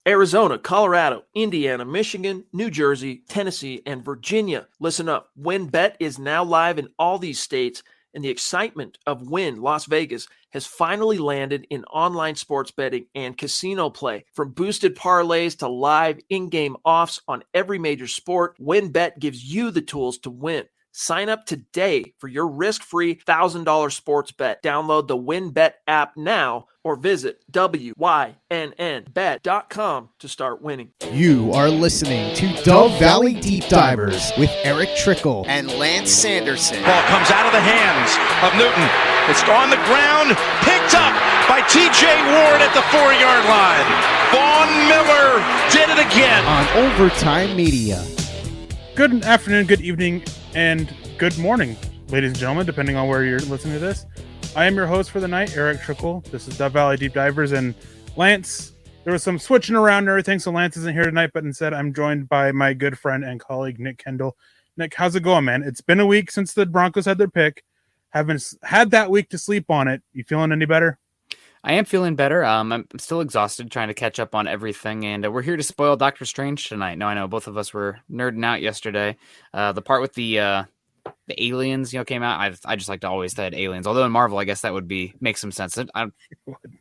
Arizona, Colorado, Indiana, Michigan, New Jersey, Tennessee, and Virginia. Listen up. WynnBET is now live in all these states, and the excitement of Wynn Las Vegas has finally landed in online sports betting and casino play. From boosted parlays to live in-game offs on every major sport, WynnBET gives you the tools to win. Sign up today for your risk-free $1,000 sports bet. Download the WynnBET app now or visit wynnbet.com to start winning. You are listening to Dove Valley Deep Divers with Erick Trickel and Lance Sanderson. Ball comes out of the hands of Newton. It's on the ground, picked up by T.J. Ward at the 4-yard line. Vaughn Miller did it again. On Overtime Media. Good afternoon, good evening, and good morning, ladies and gentlemen, depending on where you're listening to this. I am your host for the night, Erick Trickel. This is Dove Valley Deep Divers, and Lance, there was some switching around and everything, so Lance isn't here tonight, but instead I'm joined by my good friend and colleague, Nick Kendall. Nick, how's it going, man? It's been a week since the Broncos had their pick. Haven't had that week to sleep on it. You feeling any better? I am feeling better. I'm still exhausted trying to catch up on everything, and we're here to spoil Doctor Strange tonight. No, I know both of us were nerding out yesterday. The part with the aliens, came out. I just like to always say aliens. Although in Marvel, I guess that would make some sense.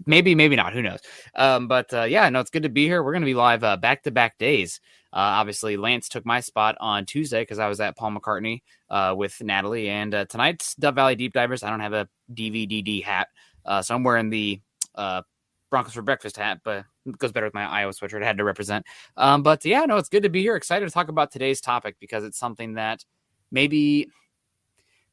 Maybe not. Who knows? But it's good to be here. We're going to be live back-to-back days. Obviously, Lance took my spot on Tuesday because I was at Paul McCartney with Natalie, and tonight's Dove Valley Deep Divers. I don't have a DVDD hat, so I'm wearing the Broncos for Breakfast hat, but it goes better with my Iowa sweatshirt. I had to represent. It's good to be here. Excited to talk about today's topic because it's something that maybe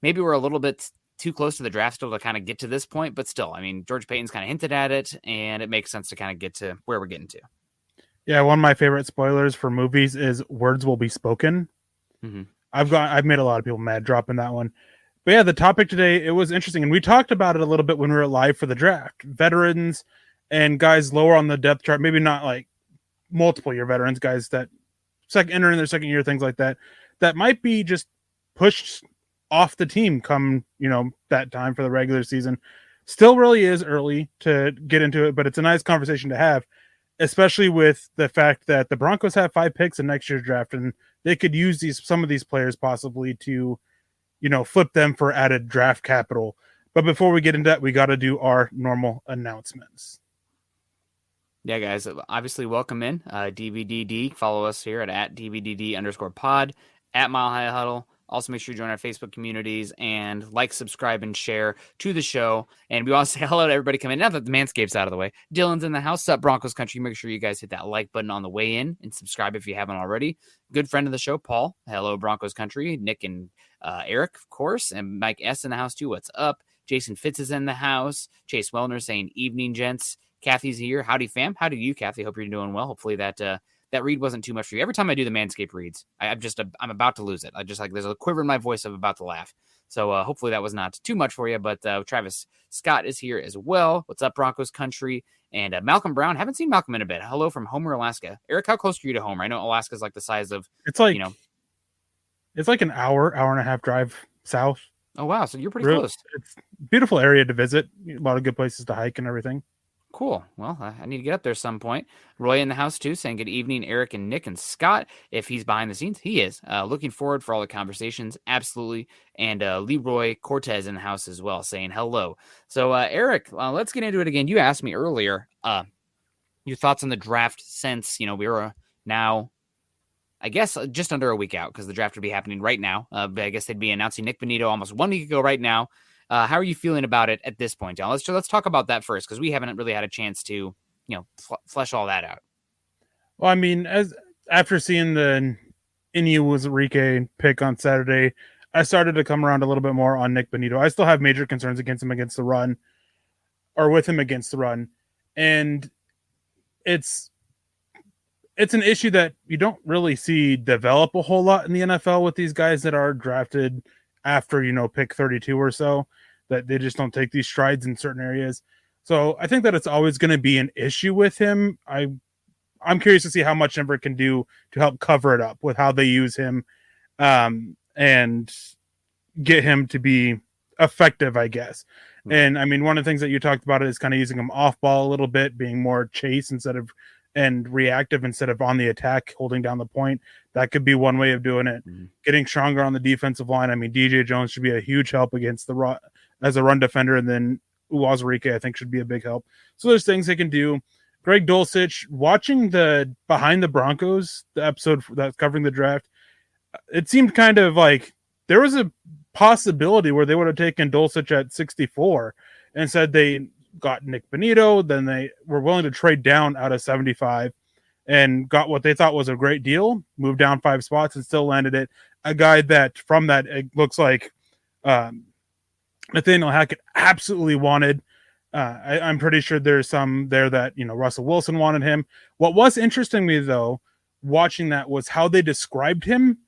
we're a little bit too close to the draft still to kind of get to this point, but still, I mean, George Payton's kind of hinted at it, and it makes sense to kind of get to where we're getting to. Yeah, one of my favorite spoilers for movies is words will be spoken. Mm-hmm. I've made a lot of people mad dropping that one. But yeah, the topic today, it was interesting, and we talked about it a little bit when we were live for the draft. Veterans and guys lower on the depth chart, maybe not like multiple year veterans, guys that entering their second year, things like that, that might be just pushed off the team come, that time for the regular season. Still really is early to get into it, but it's a nice conversation to have, especially with the fact that the Broncos have 5 picks in next year's draft, and they could use some of these players possibly to flip them for added draft capital. But before we get into that, we got to do our normal announcements. Yeah, guys, obviously welcome in DVDD. Follow us here at DVDD_pod, at Mile High Huddle. Also, make sure you join our Facebook communities and like, subscribe, and share to the show. And we want to say hello to everybody coming in. Now that the Manscaped's out of the way. Dylan's in the house. Up Broncos Country. Make sure you guys hit that like button on the way in and subscribe if you haven't already. Good friend of the show, Paul. Hello, Broncos Country. Nick and Eric, of course. And Mike S. in the house, too. What's up? Jason Fitz is in the house. Chase Wellner saying, evening, gents. Kathy's here. Howdy, fam. How do you, Kathy? Hope you're doing well. Hopefully that read wasn't too much for you. Every time I do the Manscaped reads, I'm about to lose it. I just there's a quiver in my voice of about to laugh. So hopefully that was not too much for you. But Travis Scott is here as well. What's up, Broncos Country? And Malcolm Brown. Haven't seen Malcolm in a bit. Hello from Homer, Alaska. Eric, how close are you to Homer? I know Alaska's like the size of, it's like an hour and a half drive south. Oh, wow. So you're pretty close. It's a beautiful area to visit. A lot of good places to hike and everything. Cool. Well, I need to get up there some point. Roy in the house, too, saying good evening, Eric and Nick and Scott. If he's behind the scenes, he is. Looking forward for all the conversations. Absolutely. And Leroy Cortez in the house as well, saying hello. So, Eric, let's get into it again. You asked me earlier your thoughts on the draft since, we were now, I guess, just under a week out because the draft would be happening right now. But I guess they'd be announcing Nick Bonito almost 1 week ago right now. How are you feeling about it at this point, John? Let's talk about that first because we haven't really had a chance to, flesh all that out. Well, I mean, after seeing the Inouye pick on Saturday, I started to come around a little bit more on Nick Bonito. I still have major concerns against him against the run, or with him against the run, and it's an issue that you don't really see develop a whole lot in the NFL with these guys that are drafted after, pick 32 or so, that they just don't take these strides in certain areas. So I think that it's always going to be an issue with him. I'm curious to see how much Denver can do to help cover it up with how they use him and get him to be effective, I guess. And I mean, one of the things that you talked about is kind of using him off ball a little bit, being more chase instead of and reactive instead of on the attack, holding down the point. That could be one way of doing it. Getting stronger on the defensive line. I mean, DJ Jones should be a huge help against the run as a run defender, and then Uwazurike, I think, should be a big help. So there's things they can do. Greg Dolcich, watching the Behind the Broncos, the episode that's covering the draft, it seemed kind of like there was a possibility where they would have taken Dolcich at 64 and said they got Nick Bonito, then they were willing to trade down out of 75 and got what they thought was a great deal, moved down 5 spots and still landed it. A guy that from that, it looks like Nathaniel Hackett absolutely wanted. I'm pretty sure there's some there that, Russell Wilson wanted him. What was interesting me, though, watching that was how they described him,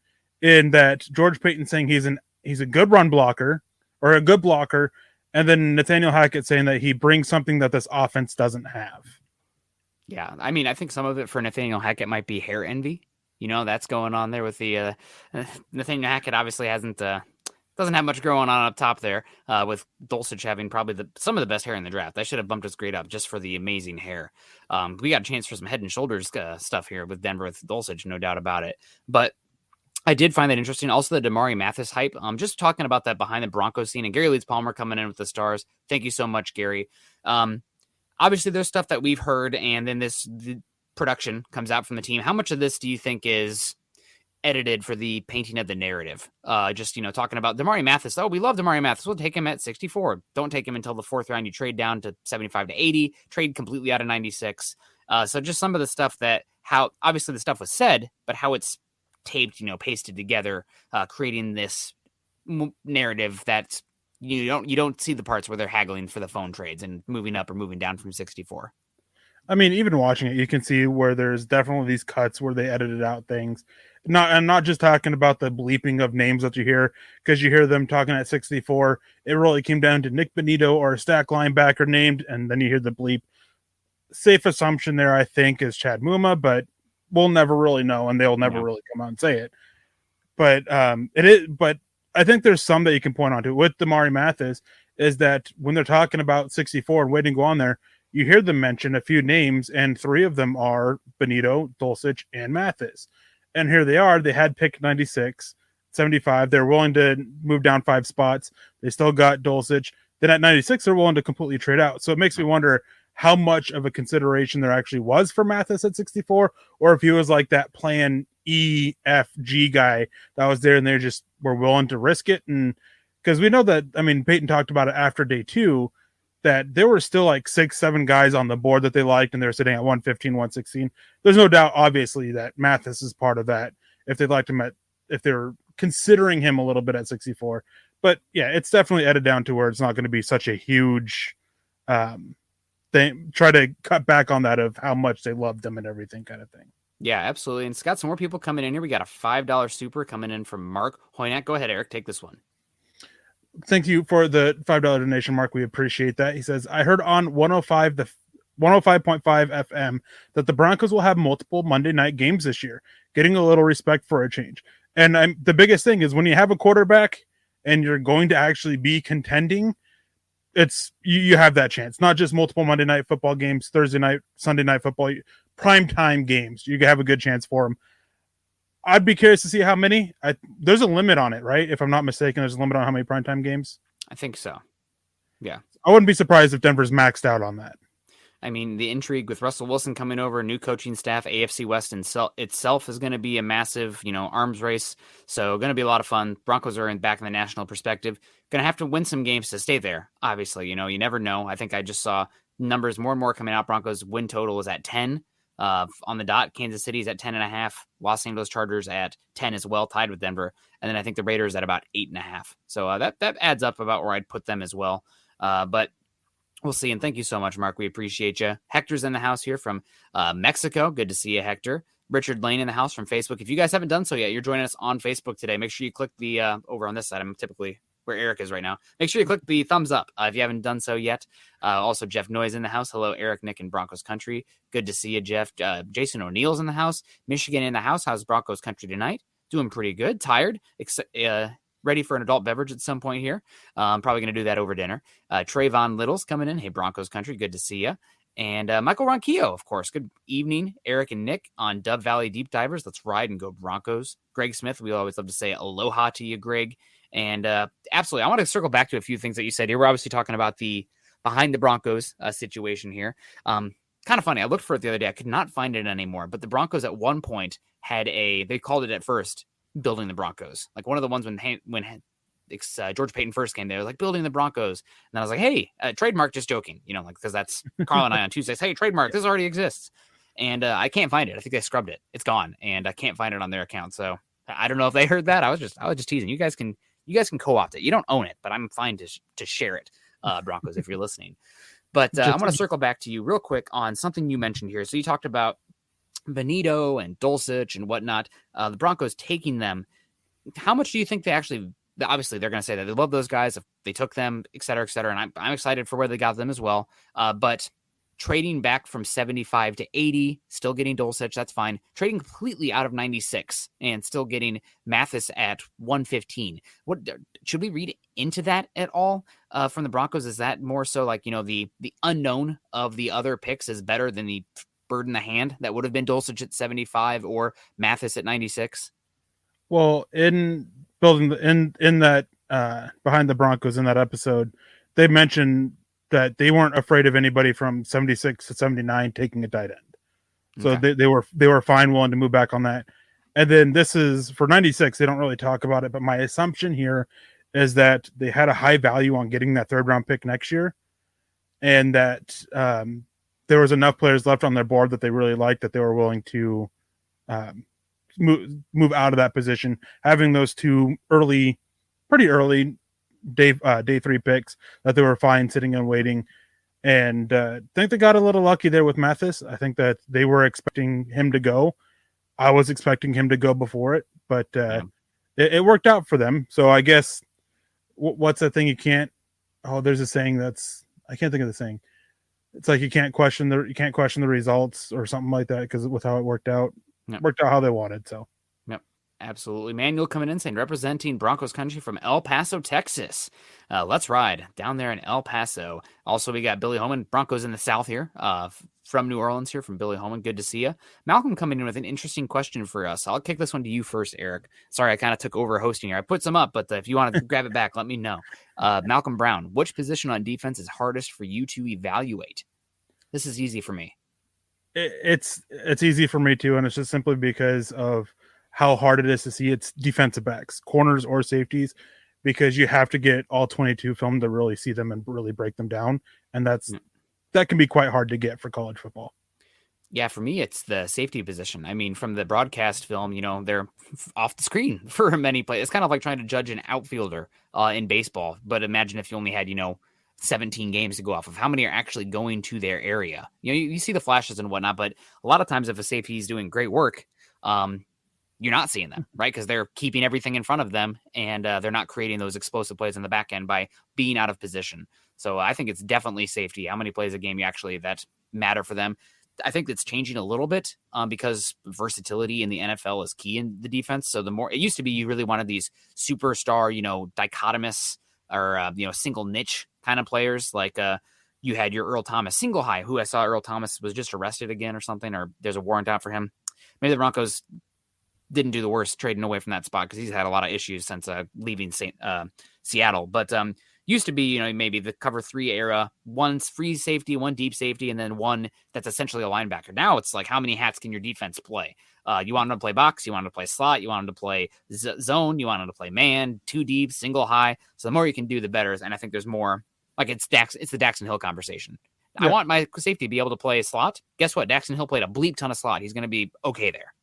in that George Paton saying he's a good run blocker or a good blocker, and then Nathaniel Hackett saying that he brings something that this offense doesn't have. Yeah, I mean, I think some of it for Nathaniel Hackett might be hair envy. That's going on there with the Nathaniel Hackett obviously doesn't have much growing on up top there, with Dolcich having probably some of the best hair in the draft. I should have bumped his grade up just for the amazing hair. We got a chance for some head and shoulders stuff here with Denver with Dolcich, no doubt about it. But I did find that interesting. Also, the Damari Mathis hype. Just talking about that behind the Broncos scene, and Gary Leeds Palmer coming in with the stars. Thank you so much, Gary. Obviously, there's stuff that we've heard, and then the production comes out from the team. How much of this do you think is edited for the painting of the narrative? Just, talking about Damari Mathis. Oh, we love Damari Mathis. We'll take him at 64. Don't take him until the 4th round. You trade down to 75 to 80. Trade completely out of 96. So just some of the stuff how obviously the stuff was said, but how it's taped, pasted together, creating this narrative that you don't see the parts where they're haggling for the phone trades and moving up or moving down from 64. I mean, even watching it, you can see where there's definitely these cuts where they edited out things. I'm not just talking about the bleeping of names that you hear, because you hear them talking at 64. It really came down to Nick Bonito or a stack linebacker named, and then you hear the bleep. Safe assumption there, I think, is Chad Muma, but we'll never really know, and they'll never really come out and say it. But it is. But I think there's some that you can point on to with Damari Mathis, is that when they're talking about 64 and waiting to go on there, you hear them mention a few names, and 3 of them are Bonito, Dolcich, and Mathis. And here they are. They had picked 96, 75. They're willing to move down 5 spots. They still got Dolcich. Then at 96, they're willing to completely trade out. So it makes me wonder how much of a consideration there actually was for Mathis at 64, or if he was like that plan E, F, G guy that was there and they just were willing to risk it. And because we know that, I mean, Peyton talked about it after day 2, that there were still like 6-7 guys on the board that they liked, and they're sitting at 115, 116. There's no doubt, obviously, that Mathis is part of that if they liked him if they're considering him a little bit at 64. But yeah, it's definitely edited down to where it's not going to be such a huge thing. Try to cut back on that of how much they loved him and everything kind of thing. Yeah, absolutely. And it's got some more people coming in here. We got a $5 super coming in from Mark Hoynak. Go ahead, Eric. Take this one. Thank you for the $5 donation, Mark. We appreciate that. He says, I heard on 105.5 FM that the Broncos will have multiple Monday night games this year, getting a little respect for a change. And the biggest thing is when you have a quarterback and you're going to actually be contending, it's you have that chance. Not just multiple Monday night football games, Thursday night, Sunday night football, prime time games. You have a good chance for them. I'd be curious to see how many. There's a limit on it, right? If I'm not mistaken, there's a limit on how many primetime games. I think so. Yeah. I wouldn't be surprised if Denver's maxed out on that. I mean, the intrigue with Russell Wilson coming over, new coaching staff, AFC West itself is going to be a massive, arms race. So going to be a lot of fun. Broncos are back in the national perspective. Going to have to win some games to stay there. Obviously, you never know. I think I just saw numbers more and more coming out. Broncos win total is at 10. On the dot. Kansas City is at 10.5. Los Angeles Chargers at 10 as well, tied with Denver. And then I think the Raiders at about 8.5. So that adds up about where I'd put them as well. But we'll see. And thank you so much, Mark. We appreciate you. Hector's in the house here from Mexico. Good to see you, Hector. Richard Lane in the house from Facebook. If you guys haven't done so yet, you're joining us on Facebook today. Make sure you click the over on this side. I'm typically where Eric is right now. Make sure you click the thumbs up if you haven't done so yet. Also, Jeff Noyes in the house. Hello, Eric, Nick, and Broncos Country. Good to see you, Jeff. Jason O'Neill's in the house. Michigan in the house. How's Broncos Country tonight? Doing pretty good. Tired. Ready for an adult beverage at some point here. Probably going to do that over dinner. Trayvon Little's coming in. Hey, Broncos Country. Good to see you. And Michael Ronquillo, of course. Good evening, Eric and Nick on Dove Valley Deep Divers. Let's ride and go Broncos. Greg Smith, we always love to say aloha to you, Greg. And absolutely, I want to circle back to a few things that you said here. We're obviously talking about the behind the Broncos situation here. Kind of funny. I looked for it the other day. I could not find it anymore. But the Broncos at one point had they called it at first building the Broncos. Like one of the ones when George Payton first came, they were like building the Broncos. And I was like, hey, trademark, just joking, like, because that's Carl and I on Tuesdays. Hey, trademark, this already exists. And I can't find it. I think they scrubbed it. It's gone. And I can't find it on their account. So I don't know if they heard that. I was just teasing. You guys can co-opt it. You don't own it, but I'm fine to share it, Broncos, if you're listening. But I want to circle back to you real quick on something you mentioned here. So you talked about Benito and Dolcich and whatnot, the Broncos taking them. How much do you think they actually, obviously they're going to say that they love those guys, if they took them, et cetera, and I'm excited for where they got them as well. But trading back from 75 to 80, still getting Dolcich, that's fine. Trading completely out of 96 and still getting Mathis at 115. What should we read into that at all from the Broncos? Is that more so like, the unknown of the other picks is better than the bird in the hand that would have been Dolcich at 75 or Mathis at 96? Well, in building in that behind the Broncos in that episode, they mentioned that they weren't afraid of anybody from 76 to 79 taking a tight end. So Okay. they were fine, willing to move back on that. And then this is for 96. They don't really talk about it, but my assumption here is that they had a high value on getting that third round pick next year, and that there was enough players left on their board that they really liked that they were willing to move out of that position, having those two pretty early day 3 picks that they were fine sitting and waiting. And I think they got a little lucky there with Mathis. I think that they were expecting him to go. I was expecting him to go before it, but it worked out for them. So I guess what's that thing you can't? Oh, there's a saying I can't think of the saying. It's like you can't question the results or something like that, because with how it worked out, worked out how they wanted. So. Absolutely. Manuel coming in saying, representing Broncos country from El Paso, Texas. Let's ride down there in El Paso. Also, we got Billy Holman, Broncos in the South here, from New Orleans here, from Billy Holman. Good to see you. Malcolm coming in with an interesting question for us. I'll kick this one to you first, Eric. Sorry, I kind of took over hosting here. I put some up, but if you want to grab it back, let me know. Malcolm Brown, which position on defense is hardest for you to evaluate? This is easy for me. It's easy for me too, and it's just simply because of how hard it is to see its defensive backs, corners or safeties, because you have to get all 22 film to really see them and really break them down. And that can be quite hard to get for college football. Yeah, for me, it's the safety position. I mean, from the broadcast film, they're off the screen for many plays. It's kind of like trying to judge an outfielder in baseball. But imagine if you only had, 17 games to go off of. How many are actually going to their area? You see the flashes and whatnot, but a lot of times if a safety is doing great work, you're not seeing them, right? Because they're keeping everything in front of them, and they're not creating those explosive plays in the back end by being out of position. So I think it's definitely safety. How many plays a game that matter for them? I think that's changing a little bit because versatility in the NFL is key in the defense. So the more it used to be, you really wanted these superstar, dichotomous or single niche kind of players. Like you had your Earl Thomas single high, who I saw Earl Thomas was just arrested again or something, or there's a warrant out for him. Maybe the Broncos didn't do the worst trading away from that spot because he's had a lot of issues since leaving Seattle. But used to be, maybe the cover 3 era, one free safety, one deep safety, and then one that's essentially a linebacker. Now it's like, how many hats can your defense play? You want them to play box, you want them to play slot, you want them to play zone, you want them to play man, 2 deep, single high. So the more you can do, the better. And I think there's more, like it's the Daxton Hill conversation. Yeah. I want my safety to be able to play slot. Guess what? Daxton Hill played a bleep ton of slot. He's going to be okay there.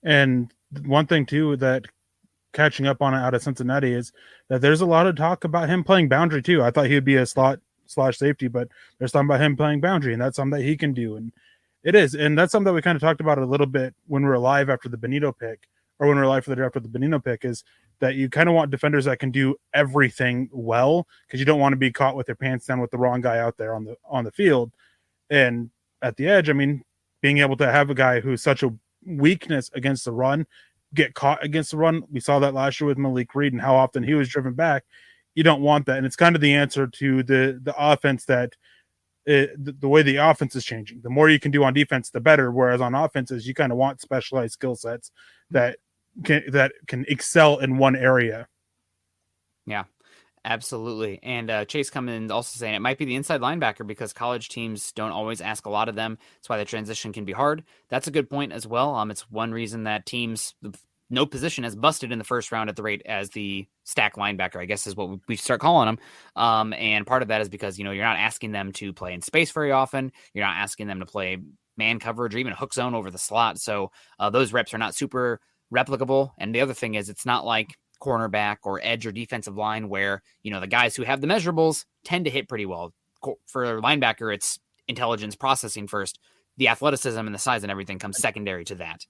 And one thing too, that catching up on it out of Cincinnati, is that there's a lot of talk about him playing boundary too. I thought he would be a slot/safety, but there's something about him playing boundary, and that's something that he can do. And it is. And that's something that we kind of talked about a little bit when we were live after the Benito pick, or when we were live for the draft with the Benito pick, is that you kind of want defenders that can do everything well, because you don't want to be caught with their pants down with the wrong guy out there on the field. And at the edge, I mean, being able to have a guy who's such a weakness against the run get caught against the run. We saw that last year with Malik Reed and how often he was driven back. You don't want that. And it's kind of the answer to the offense that the way the offense is changing. The more you can do on defense, the better. Whereas on offenses, you kind of want specialized skill sets that can excel in one area. Yeah, absolutely. And Chase coming in also saying it might be the inside linebacker because college teams don't always ask a lot of them. That's why the transition can be hard. That's a good point as well. It's one reason that teams, no position has busted in the first round at the rate as the stack linebacker, I guess is what we start calling them. And part of that is because, you're not asking them to play in space very often. You're not asking them to play man coverage or even hook zone over the slot. So those reps are not super replicable. And the other thing is it's not like cornerback or edge or defensive line where, the guys who have the measurables tend to hit pretty well. For linebacker, it's intelligence processing first. The athleticism and the size and everything comes secondary to that.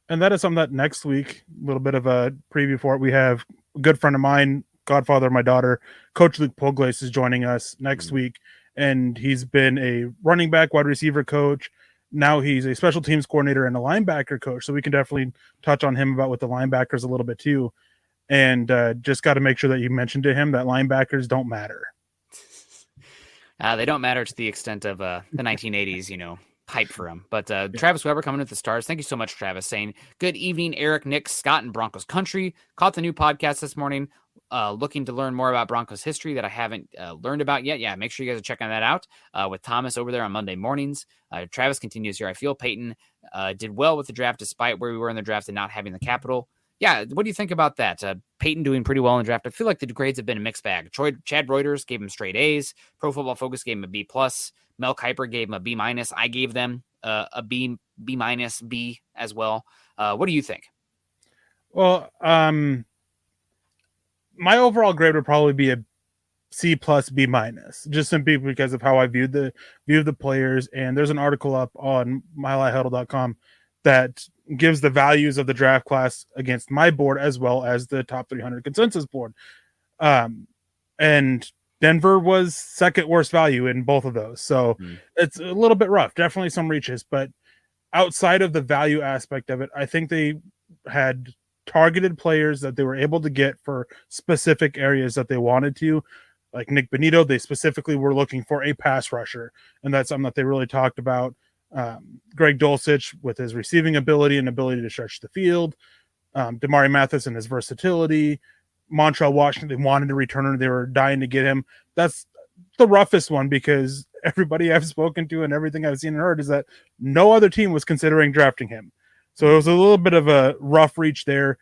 And that is something that next week, a little bit of a preview for it, we have a good friend of mine, godfather of my daughter, Coach Luke Poglace is joining us next week. And he's been a running back, wide receiver coach. Now he's a special teams coordinator and a linebacker coach. So we can definitely touch on him about with the linebackers a little bit too. And just got to make sure that you mentioned to him that linebackers don't matter. They don't matter to the extent of the 1980s, hype for him. But Travis Weber coming with the stars. Thank you so much, Travis, saying, good evening, Eric, Nick, Scott, and Broncos country. Caught the new podcast this morning. Looking to learn more about Broncos history that I haven't learned about yet. Yeah, make sure you guys are checking that out with Thomas over there on Monday mornings. Travis continues here. I feel Peyton did well with the draft despite where we were in the draft and not having the capital. Yeah, what do you think about that? Peyton doing pretty well in the draft. I feel like the grades have been a mixed bag. Chad Reuters gave him straight A's. Pro Football Focus gave him a B+. Mel Kiper gave him a B-. I gave them a B-, B as well. What do you think? Well, my overall grade would probably be a C+, B-, just simply because of how I viewed the players. And there's an article up on milehighhuddle.com that gives the values of the draft class against my board as well as the top 300 consensus board. And Denver was second worst value in both of those. So it's a little bit rough, definitely some reaches, but outside of the value aspect of it, I think they had targeted players that they were able to get for specific areas that they wanted to. Like Nick Benito, they specifically were looking for a pass rusher, and that's something that they really talked about. Greg Dolcich with his receiving ability and ability to stretch the field, Damari Mathis and his versatility, Montrell Washington, they wanted a returner, they were dying to get him. That's the roughest one because everybody I've spoken to and everything I've seen and heard is that no other team was considering drafting him. So it was a little bit of a rough reach there.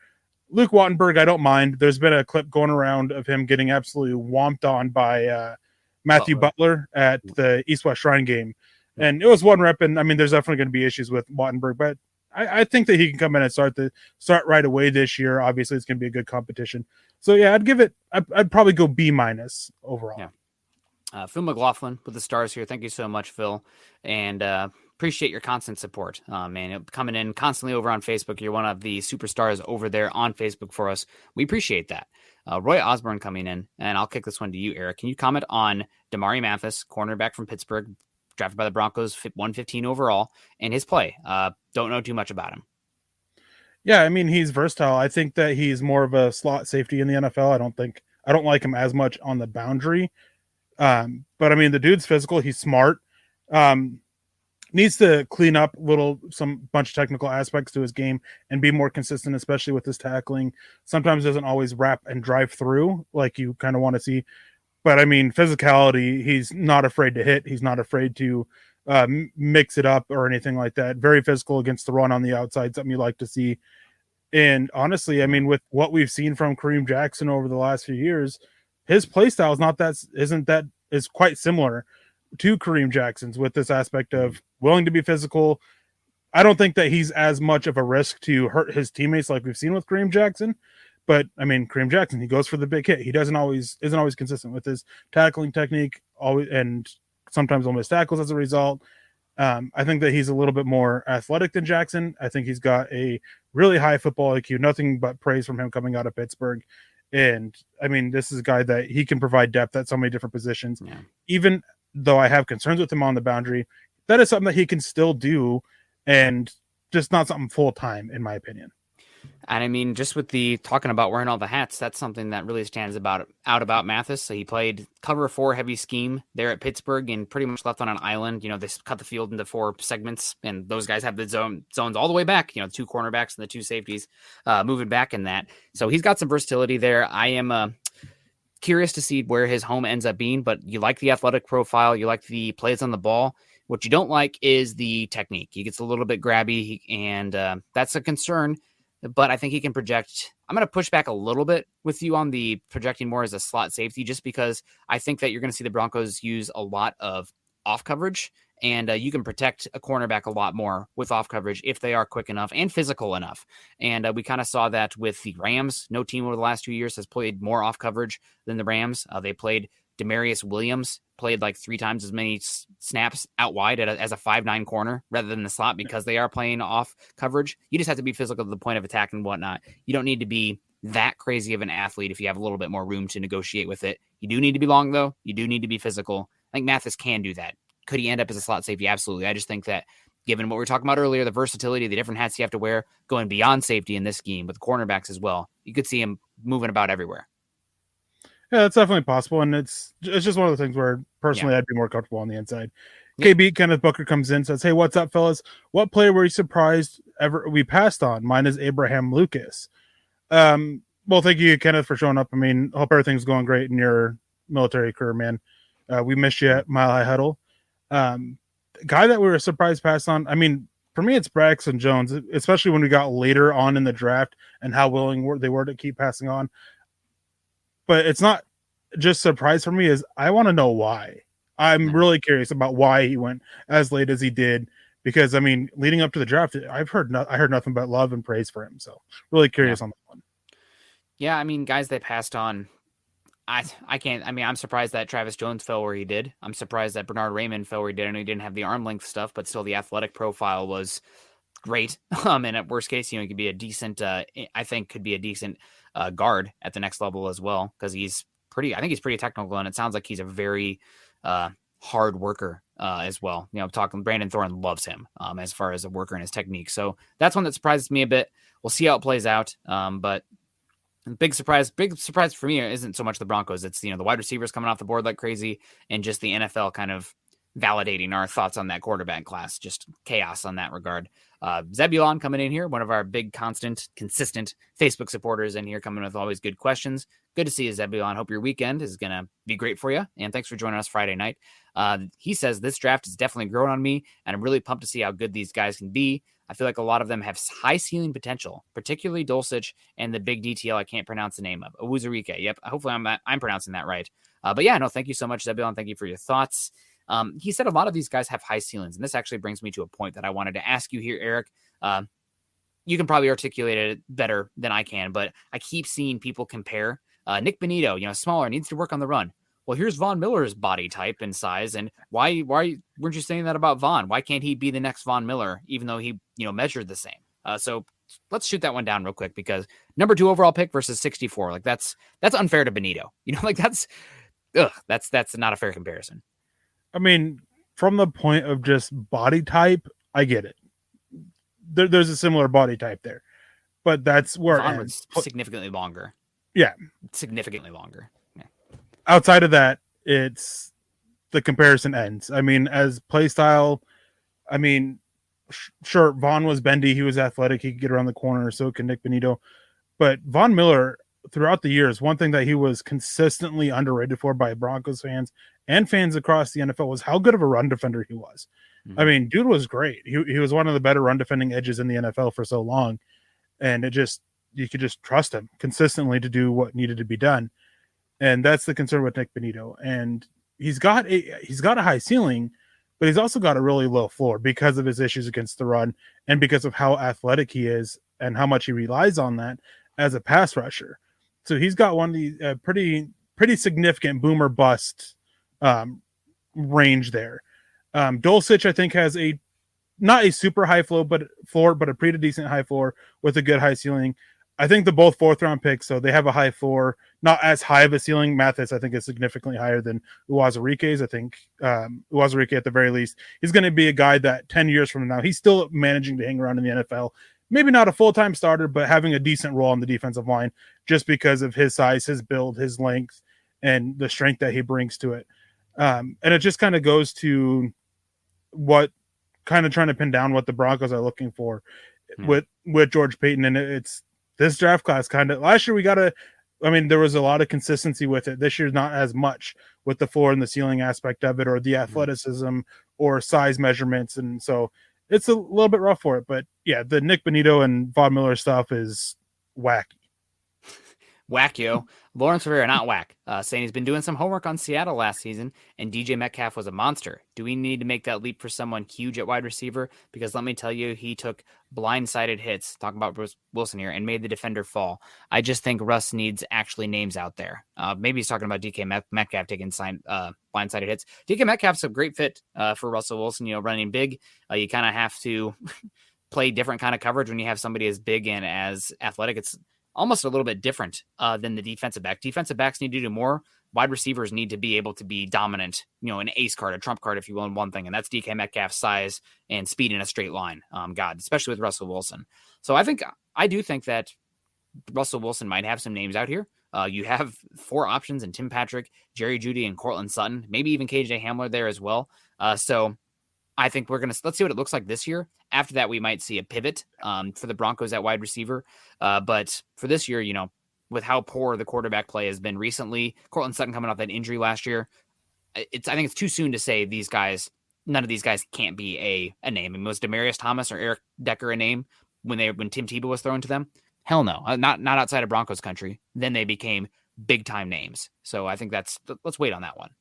Luke Watenberg, I don't mind. There's been a clip going around of him getting absolutely whomped on by Matthew Butler at the East-West Shrine game. And it was one rep, and I mean, there's definitely going to be issues with Watenberg, but I think that he can come in and start right away this year. Obviously, it's going to be a good competition. So yeah, I'd probably go B- overall. Yeah. Phil McLaughlin with the stars here. Thank you so much, Phil, and appreciate your constant support, man. Coming in constantly over on Facebook. You're one of the superstars over there on Facebook for us. We appreciate that. Roy Osborne coming in, and I'll kick this one to you, Eric. Can you comment on Damari Mathis, cornerback from Pittsburgh, drafted by the Broncos, 115 overall, and his play? Don't know too much about him. Yeah, I mean, he's versatile. I think that he's more of a slot safety in the NFL. I don't like him as much on the boundary. But I mean, the dude's physical. He's smart. Needs to clean up some bunch of technical aspects to his game and be more consistent, especially with his tackling. Sometimes doesn't always wrap and drive through like you kind of want to see. But I mean, physicality, he's not afraid to hit. He's not afraid to mix it up or anything like that. Very physical against the run on the outside, something you like to see. And honestly, I mean, with what we've seen from Kareem Jackson over the last few years, his play style is quite similar to Kareem Jackson's with this aspect of willing to be physical. I don't think that he's as much of a risk to hurt his teammates like we've seen with Kareem Jackson. But I mean, Kareem Jackson, he goes for the big hit. He isn't always consistent with his tackling technique, and sometimes almost tackles as a result. I think that he's a little bit more athletic than Jackson. I think he's got a really high football IQ. Nothing but praise from him coming out of Pittsburgh. And I mean, this is a guy that he can provide depth at so many different positions. Yeah. Even though I have concerns with him on the boundary, that is something that he can still do, and just not something full time, in my opinion. And I mean, just with the talking about wearing all the hats, that's something that really stands out about Mathis. So he played cover 4 heavy scheme there at Pittsburgh and pretty much left on an island. You know, they cut the field into 4 segments, and those guys have the zones all the way back. You know, 2 cornerbacks and the 2 safeties moving back in that. So he's got some versatility there. I am curious to see where his home ends up being, but you like the athletic profile, you like the plays on the ball. What you don't like is the technique. He gets a little bit grabby, and that's a concern. But I think he can project. I'm going to push back a little bit with you on the projecting more as a slot safety, just because I think that you're going to see the Broncos use a lot of off coverage, and you can protect a cornerback a lot more with off coverage if they are quick enough and physical enough. And we kind of saw that with the Rams. No team over the last 2 years has played more off coverage than the Rams. They played Demarius Williams, played like 3 times as many snaps out wide as a 5'9" corner rather than the slot, because they are playing off coverage. You just have to be physical to the point of attack and whatnot. You don't need to be that crazy of an athlete if you have a little bit more room to negotiate with it. You do need to be long, though. You do need to be physical. I think Mathis can do that. Could he end up as a slot safety? Absolutely. I just think that given what we were talking about earlier, the versatility, the different hats you have to wear, going beyond safety in this scheme with cornerbacks as well, you could see him moving about everywhere. Yeah, that's definitely possible, and it's just one of the things where personally I'd be more comfortable on the inside. KB Kenneth Booker comes in, says, "Hey, what's up, fellas? What player were you surprised ever we passed on? Mine is Abraham Lucas." Well, thank you, Kenneth, for showing up. I mean, hope everything's going great in your military career, man. We missed you at Mile High Huddle. Guy that we were surprised passed on. I mean, for me, it's Braxton Jones, especially when we got later on in the draft and how willing they were to keep passing on. But it's not just surprise for me, is I want to know why. I'm really curious about why he went as late as he did, because I mean, leading up to the draft, I heard nothing but love and praise for him. So really curious on that one. Yeah, I mean, guys they passed on, I can't. I mean, I'm surprised that Travis Jones fell where he did. I'm surprised that Bernard Raymond fell where he did. I know he didn't have the arm length stuff, but still the athletic profile was great. And at worst case, he could be a decent. I think could be a decent guard at the next level as well, because he's pretty. I think he's pretty technical, and it sounds like he's a very hard worker as well. You know, talking Brandon Thorne loves him as far as a worker and his technique. So that's one that surprises me a bit. We'll see how it plays out. But big surprise for me isn't so much the Broncos. It's, the wide receivers coming off the board like crazy, and just the NFL kind of validating our thoughts on that quarterback class. Just chaos on that regard. Zebulon coming in here, one of our big, consistent Facebook supporters in here, coming with always good questions. Good to see you, Zebulon. Hope your weekend is going to be great for you. And thanks for joining us Friday night. He says, this draft has definitely grown on me, and I'm really pumped to see how good these guys can be. I feel like a lot of them have high ceiling potential, particularly Dolcich and the big DTL I can't pronounce the name of. Owuzurike. Yep. Hopefully I'm pronouncing that right. But yeah, no, thank you so much, Zebulon. Thank you for your thoughts. He said a lot of these guys have high ceilings, and this actually brings me to a point that I wanted to ask you here, Eric. You can probably articulate it better than I can, but I keep seeing people compare Nick Bonito, smaller, needs to work on the run. Well, here's Von Miller's body type and size, and why weren't you saying that about Von? Why can't he be the next Von Miller, even though he measured the same? So let's shoot that one down real quick, because number 2 overall pick versus 64, like that's unfair to Bonito. That's not a fair comparison. I mean, from the point of just body type, I get it. There's a similar body type there, but that's where Von was significantly longer. Yeah, significantly longer. Yeah. Outside of that, it's the comparison ends. I mean, as play style, I mean, sure, Von was bendy, he was athletic, he could get around the corner, so can Nick Bonito. But Von Miller, throughout the years, one thing that he was consistently underrated for by Broncos fans and fans across the NFL was how good of a run defender he was. Mm-hmm. I mean, dude was great. He was one of the better run defending edges in the NFL for so long, and you could just trust him consistently to do what needed to be done. And that's the concern with Nick Bonito. And he's got a high ceiling, but he's also got a really low floor because of his issues against the run and because of how athletic he is and how much he relies on that as a pass rusher. So he's got one of the pretty significant boomer bust range there. Dolcich, I think, has not a super high floor, but a pretty decent high floor with a good high ceiling. I think they're both 4th-round picks, so they have a high floor, not as high of a ceiling. Mathis, I think, is significantly higher than Uwazurike's. I think Uwazurike, at the very least, is going to be a guy that 10 years from now, he's still managing to hang around in the NFL. Maybe not a full-time starter, but having a decent role on the defensive line just because of his size, his build, his length, and the strength that he brings to it. And it just kind of goes to what kind of trying to pin down what the Broncos are looking for with George Payton. And it's this draft class kind of last year there was a lot of consistency with it. This year's not as much with the floor and the ceiling aspect of it, or the athleticism or size measurements. And so it's a little bit rough for it, but yeah, the Nick Bonito and Von Miller stuff is wacky. Wackio. Lawrence Rivera, not whack, saying he's been doing some homework on Seattle last season, and DJ Metcalf was a monster. Do we need to make that leap for someone huge at wide receiver? Because let me tell you, he took blindsided hits, talking about Bruce Wilson here, and made the defender fall. I just think Russ needs actually names out there. Maybe he's talking about DK Metcalf taking blindsided hits. DK Metcalf's a great fit for Russell Wilson, running big. You kind of have to play different kind of coverage when you have somebody as big and as athletic. It's almost a little bit different than the defensive back. Defensive backs need to do more. Wide receivers need to be able to be dominant, an ace card, a trump card, if you will, in one thing. And that's DK Metcalf's size and speed in a straight line. Especially with Russell Wilson. So I do think that Russell Wilson might have some names out here. You have 4 options in Tim Patrick, Jerry Jeudy, and Cortland Sutton, maybe even KJ Hamler there as well. So I think let's see what it looks like this year. After that, we might see a pivot for the Broncos at wide receiver. But for this year, with how poor the quarterback play has been recently, Cortland Sutton coming off that injury last year, I think it's too soon to say none of these guys can't be a name. I mean, was Demaryius Thomas or Eric Decker a name when Tim Tebow was thrown to them? Hell no, not outside of Broncos country. Then they became big time names. So I think let's wait on that one.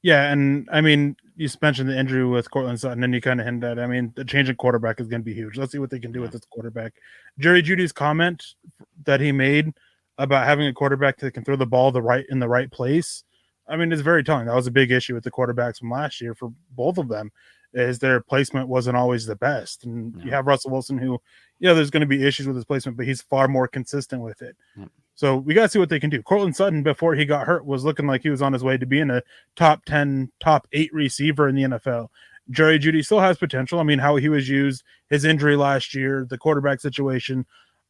Yeah, and I mean, you mentioned the injury with Cortland Sutton, and you kind of hinted at, the change in quarterback is going to be huge. Let's see what they can do with this quarterback. Jerry Jeudy's comment that he made about having a quarterback that can throw the ball in the right place, is very telling. That was a big issue with the quarterbacks from last year for both of them, is their placement wasn't always the best. And you have Russell Wilson who, there's going to be issues with his placement, but he's far more consistent with it. Yeah. So we got to see what they can do. Cortland Sutton, before he got hurt, was looking like he was on his way to being a top 10, top 8 receiver in the NFL. Jerry Jeudy still has potential. How he was used, his injury last year, the quarterback situation,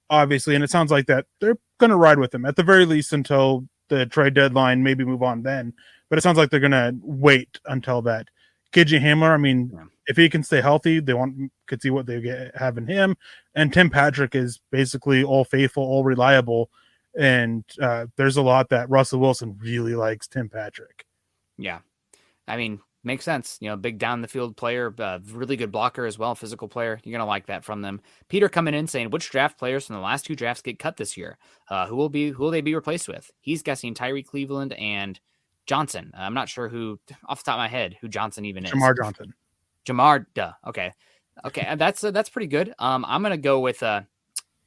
obviously, and it sounds like that they're going to ride with him at the very least until the trade deadline, maybe move on then. But it sounds like they're going to wait until that. KJ Hamler, if he can stay healthy, could see what they have in him. And Tim Patrick is basically all faithful, all reliable. And there's a lot that Russell Wilson really likes Tim Patrick. Yeah. Makes sense. Big down the field player, really good blocker as well, physical player. You're going to like that from them. Peter coming in saying, which draft players from the last 2 drafts get cut this year? Who will they be replaced with? He's guessing Tyree, Cleveland, and Johnson. I'm not sure who, off the top of my head, who Johnson even is. Jamar Johnson. Okay. That's pretty good. I'm going to go with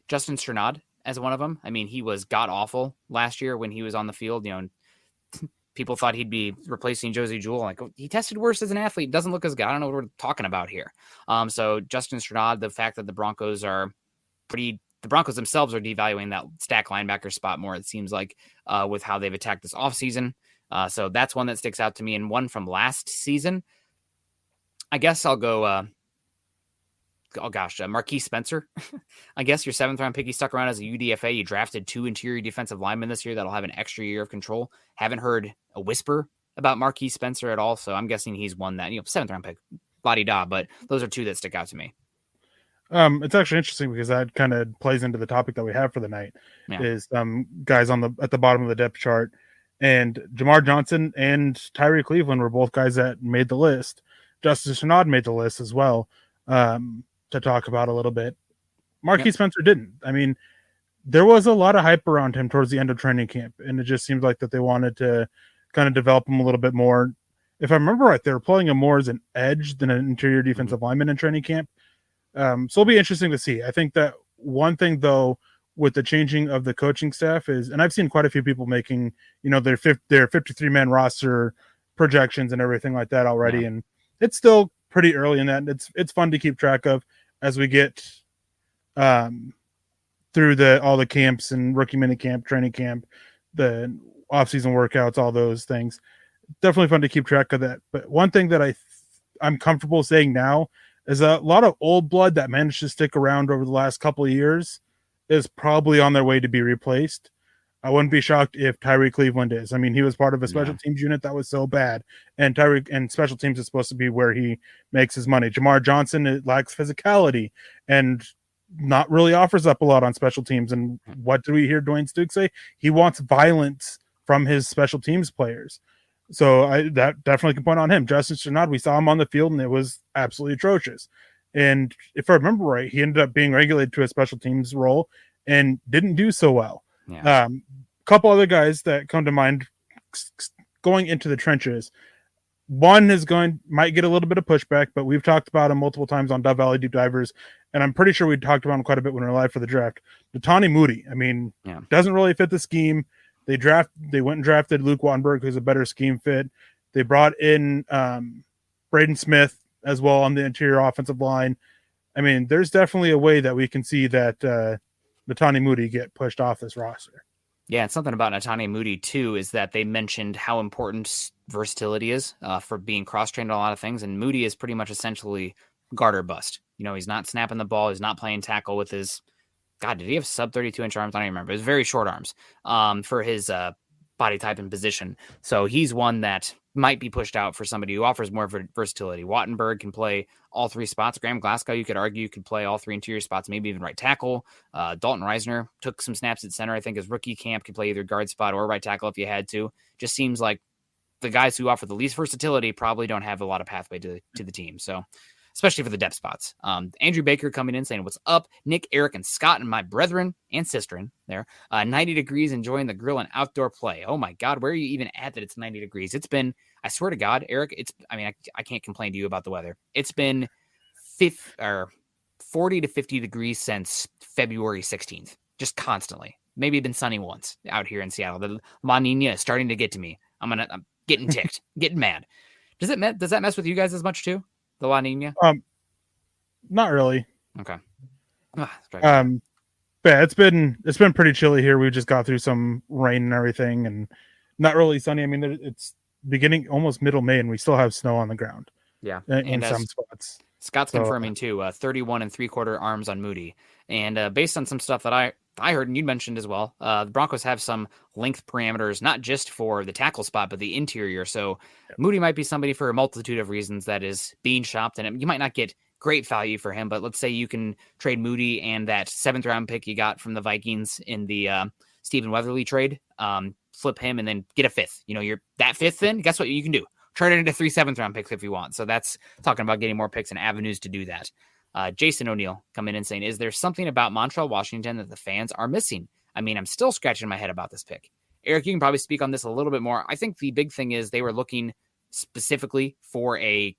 Justin Stranad as one of them. He was god awful last year when he was on the field. People thought he'd be replacing Josie Jewell. He tested worse as an athlete. Doesn't look as good. I don't know what we're talking about here. So Justin Stranad, the fact that the Broncos themselves are devaluing that stack linebacker spot more, it seems like, with how they've attacked this offseason. So that's one that sticks out to me. And one from last season, I guess I'll go, Marquis Spencer. I guess your 7th round pick, he stuck around as a UDFA. You drafted 2 interior defensive linemen this year that'll have an extra year of control. Haven't heard a whisper about Marquis Spencer at all, so I'm guessing he's one that, 7th round pick, la-di-da, but those are 2 that stick out to me. It's actually interesting because that kind of plays into the topic that we have for the night. Is guys at the bottom of the depth chart, and Jamar Johnson and Tyree Cleveland were both guys that made the list. Justin Stranad made the list as well. To talk about a little bit. Marquis Spencer didn't. There was a lot of hype around him towards the end of training camp, and it just seemed like that they wanted to kind of develop him a little bit more. If I remember right, they were playing him more as an edge than an interior defensive lineman in training camp. So it'll be interesting to see. I think that one thing, though, with the changing of the coaching staff is, and I've seen quite a few people making, their 53-man roster projections and everything like that already, and it's still pretty early in that. It's fun to keep track of as we get through all the camps and rookie mini camp, training camp, the off-season workouts, all those things. Definitely fun to keep track of that. But one thing that I'm comfortable saying now is a lot of old blood that managed to stick around over the last couple of years is probably on their way to be replaced. I wouldn't be shocked if Tyree Cleveland is. I mean, he was part of a special teams unit that was so bad, and Tyree and special teams is supposed to be where he makes his money. Jamar Johnson, it lacks physicality and not really offers up a lot on special teams. And what do we hear Dwayne Stukes say? He wants violence from his special teams players. So that definitely can point on him. Justin Stranad, we saw him on the field, and it was absolutely atrocious. And if I remember right, he ended up being regulated to a special teams role and didn't do so well. Yeah. Couple other guys that come to mind going into the trenches. One might get a little bit of pushback, but we've talked about him multiple times on Dove Valley Deep Divers, and I'm pretty sure we talked about him quite a bit when we were live for the draft. Netani Moody, I mean, doesn't really fit the scheme. They went and drafted Luke Watenberg, who's a better scheme fit. They brought in Braden Smith as well on the interior offensive line. I mean, there's definitely a way that we can see that Netani Moody get pushed off this roster. Yeah, and something about Netani Moody, too, is that they mentioned how important versatility is for being cross-trained on a lot of things, and Moody is pretty much essentially guard or bust. You know, he's not snapping the ball, he's not playing tackle with his... God, did he have sub 32-inch arms? I don't even remember. It was very short arms for his body type and position. So he's one that might be pushed out for somebody who offers more versatility. Watenberg can play all three spots. Graham Glasgow, you could argue, could play all three interior spots, maybe even right tackle. Dalton Reisner took some snaps at center. I think his rookie camp could play either guard spot or right tackle if you had to. Just seems like the guys who offer the least versatility probably don't have a lot of pathway to the team. So especially for the depth spots. Andrew Baker coming in saying, "What's up, Nick, Eric, and Scott, and my brethren and sisterin there. 90 degrees, enjoying the grill and outdoor play." Oh my God, where are you even at that it's 90 degrees? It's been, I swear to God, Eric, I can't complain to you about the weather. It's been 40 to 50 degrees since February 16th, just constantly. Maybe been sunny once out here in Seattle. The La Nina is starting to get to me. I'm getting ticked, getting mad. Does that mess with you guys as much too? The La Nina? Not really. Okay. Yeah, it's been pretty chilly here. We just got through some rain and everything, and not really sunny. I mean, it's beginning almost middle May, and we still have snow on the ground. Yeah, in some spots. Scott's confirming too. 31 3/4 arms on Moody, and based on some stuff that I heard and you mentioned as well, the Broncos have some length parameters, not just for the tackle spot, but the interior. So Moody might be somebody for a multitude of reasons that is being shopped, and you might not get great value for him, but let's say you can trade Moody and that 7th round pick you got from the Vikings in the Stephen Weatherly trade, flip him and then get a 5th. You know, you're that 5th, then guess what you can do? Turn it into 3 7th round picks if you want. So that's talking about getting more picks and avenues to do that. Jason O'Neill coming in saying, "Is there something about Montreal, Washington that the fans are missing?" I mean, I'm still scratching my head about this pick. Eric, you can probably speak on this a little bit more. I think the big thing is they were looking specifically for a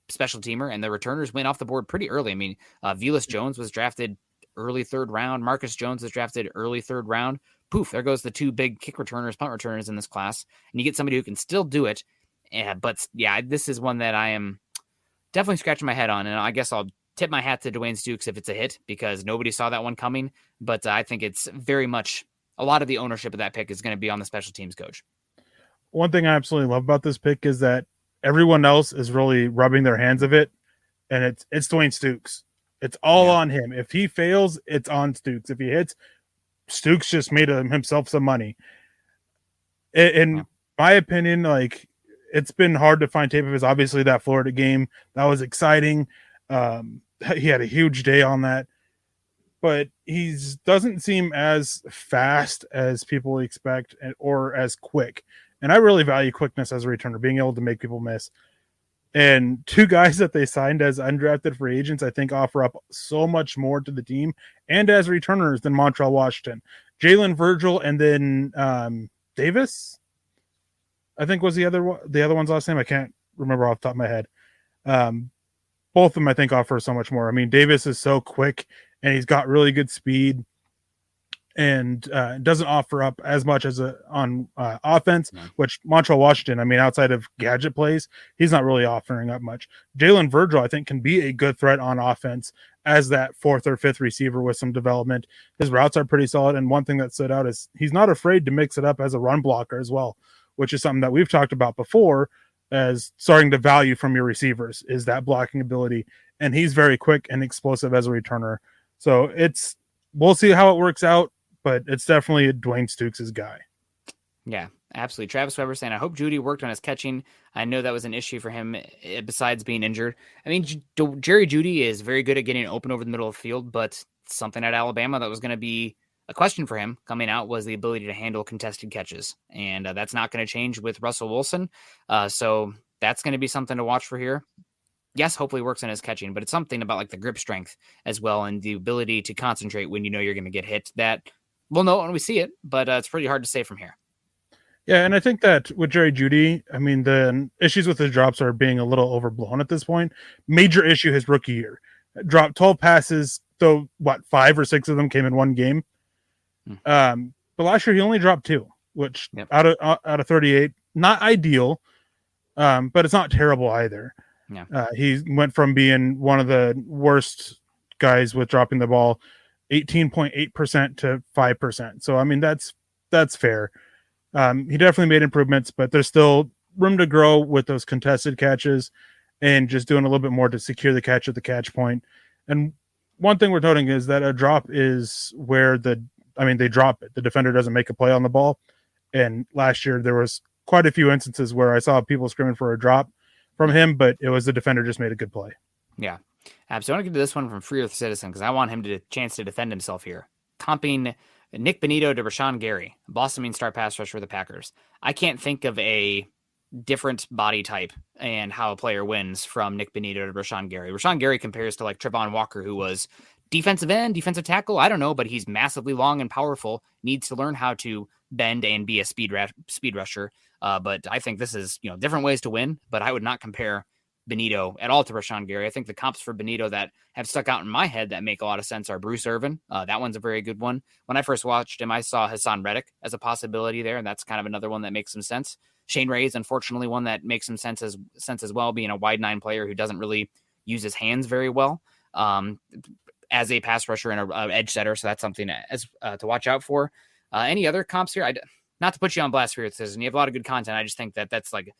special teamer, and the returners went off the board pretty early. I mean, Velus Jones was drafted early 3rd round. Marcus Jones was drafted early 3rd round. Poof, there goes the 2 big kick returners, punt returners in this class. And you get somebody who can still do it. But yeah, this is one that I am definitely scratching my head on. And I guess I'll tip my hat to Dwayne Stukes if it's a hit, because nobody saw that one coming. But I think it's very much a lot of the ownership of that pick is going to be on the special teams coach. One thing I absolutely love about this pick is that everyone else is really rubbing their hands of it, and it's Dwayne Stukes. It's all on him. If he fails, it's on Stukes. If he hits, Stukes just made himself some money. In my opinion, like, it's been hard to find tape of his. Obviously, that Florida game, that was exciting. He had a huge day on that, but he doesn't seem as fast as people expect or as quick. And I really value quickness as a returner, being able to make people miss. And 2 guys that they signed as undrafted free agents, I think, offer up so much more to the team and as returners than Montreal, Washington. Jalen Virgil and then Davis, I think, was the other one's last name. I can't remember off the top of my head. Both of them, I think, offer so much more. I mean, Davis is so quick, and he's got really good speed, and doesn't offer up as much as on offense, which Montreal, Washington, I mean, outside of gadget plays, he's not really offering up much. Jalen Virgil, I think, can be a good threat on offense as that fourth or fifth receiver with some development. His routes are pretty solid. And one thing that stood out is he's not afraid to mix it up as a run blocker as well, which is something that we've talked about before as starting to value from your receivers is that blocking ability. And he's very quick and explosive as a returner. So we'll see how it works out, but it's definitely Dwayne Stukes' guy. Yeah, absolutely. Travis Weber saying, I hope Judy worked on his catching. I know that was an issue for him besides being injured. I mean, Jerry Jeudy is very good at getting open over the middle of the field, but something at Alabama that was going to be a question for him coming out was the ability to handle contested catches. And that's not going to change with Russell Wilson. So that's going to be something to watch for here. Yes, hopefully works on his catching, but it's something about like the grip strength as well and the ability to concentrate when you know you're going to get hit that we'll know when we see it, but it's pretty hard to say from here. Yeah, and I think that with Jerry Jeudy, I mean, the issues with his drops are being a little overblown at this point. Major issue his rookie year. Dropped 12 passes, though, 5 or 6 of them came in one game. But last year he only dropped 2, which out of 38, not ideal, but it's not terrible either. Yeah. He went from being one of the worst guys with dropping the ball, 18.8% to 5%. So, I mean, that's fair. He definitely made improvements, but there's still room to grow with those contested catches and just doing a little bit more to secure the catch at the catch point. And one thing we're noting is that a drop is where they drop it. The defender doesn't make a play on the ball. And last year there was quite a few instances where I saw people screaming for a drop from him, but it was the defender just made a good play. Yeah. So I want to get to this one from Free Earth Citizen because I want him to chance to defend himself here. Comping Nick Bonito to Rashawn Gary, Boston star pass rusher for the Packers. I can't think of a different body type and how a player wins from Nick Bonito to Rashawn Gary. Rashawn Gary compares to like Trayvon Walker, who was defensive end, defensive tackle. I don't know, but he's massively long and powerful, needs to learn how to bend and be a speed rusher. But I think this is, different ways to win, but I would not compare Bonito at all to Rashawn Gary. I think the comps for Bonito that have stuck out in my head that make a lot of sense are Bruce Irvin. That one's a very good one. When I first watched him, I saw Hassan Reddick as a possibility there, and that's kind of another one that makes some sense. Shane Ray is unfortunately one that makes some sense as well, being a wide 9 player who doesn't really use his hands very well as a pass rusher and an edge setter. So that's something to watch out for. Any other comps here? Not to put you on blast here, you have a lot of good content. I just think that's like,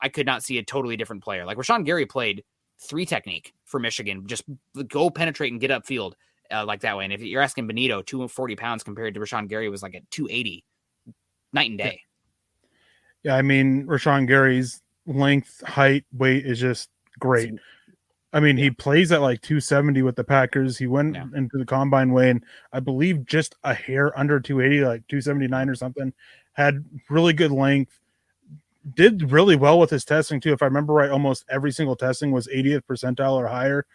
I could not see a totally different player. Like Rashawn Gary played 3 technique for Michigan, just go penetrate and get upfield like that way. And if you're asking Bonito, 240 pounds compared to Rashawn Gary was like at 280, night and day. Yeah, I mean, Rashawn Gary's length, height, weight is just great. I mean, he plays at like 270 with the Packers. He went into the combine weighing, I believe, just a hair under 280, like 279 or something. Had really good length. Did really well with his testing too. If I remember right, almost every single testing was 80th percentile or higher.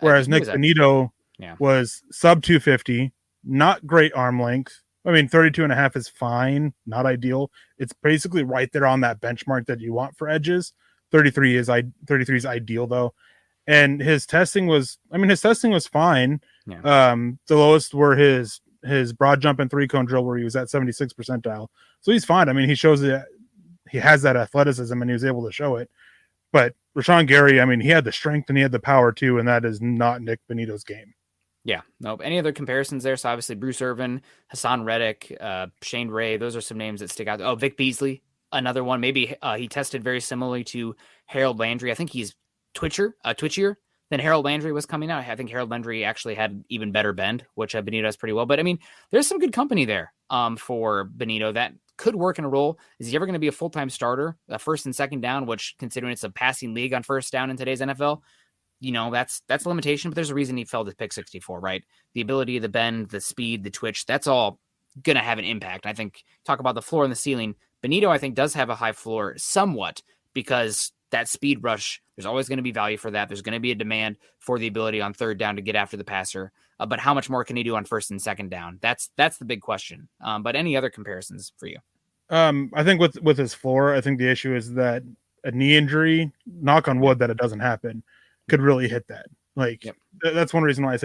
Whereas Nick Bonito was sub 250, not great arm length. I mean, 32.5 is fine, not ideal. It's basically right there on that benchmark that you want for edges. 33 is ideal though. And his testing was fine. Yeah. The lowest were his broad jump and 3-cone drill where he was at 76 percentile. So he's fine. I mean, he shows that he has that athleticism and he was able to show it. But Rashawn Gary, I mean, he had the strength and he had the power too, and that is not Nick Bonito's game. Yeah. Nope. Any other comparisons there? So obviously Bruce Irvin, Hassan Reddick, Shane Ray, those are some names that stick out. Oh, Vic Beasley, another one. Maybe he tested very similarly to Harold Landry. I think he's twitchier than Harold Landry was coming out. I think Harold Landry actually had even better bend, which Bonito does pretty well. But I mean, there's some good company there for Bonito that could work in a role. Is he ever going to be a full-time starter, first and second down, which considering it's a passing league on first down in today's NFL, that's a limitation, but there's a reason he fell to pick 64, right? The ability, the bend, the speed, the twitch, that's all going to have an impact. I think talk about the floor and the ceiling. Bonito, I think, does have a high floor somewhat because that speed rush, there's always going to be value for that. There's going to be a demand for the ability on third down to get after the passer. But how much more can he do on first and second down? That's the big question. But any other comparisons for you? I think with his floor, I think the issue is that a knee injury, knock on wood that it doesn't happen, could really hit that. Like that's one reason why I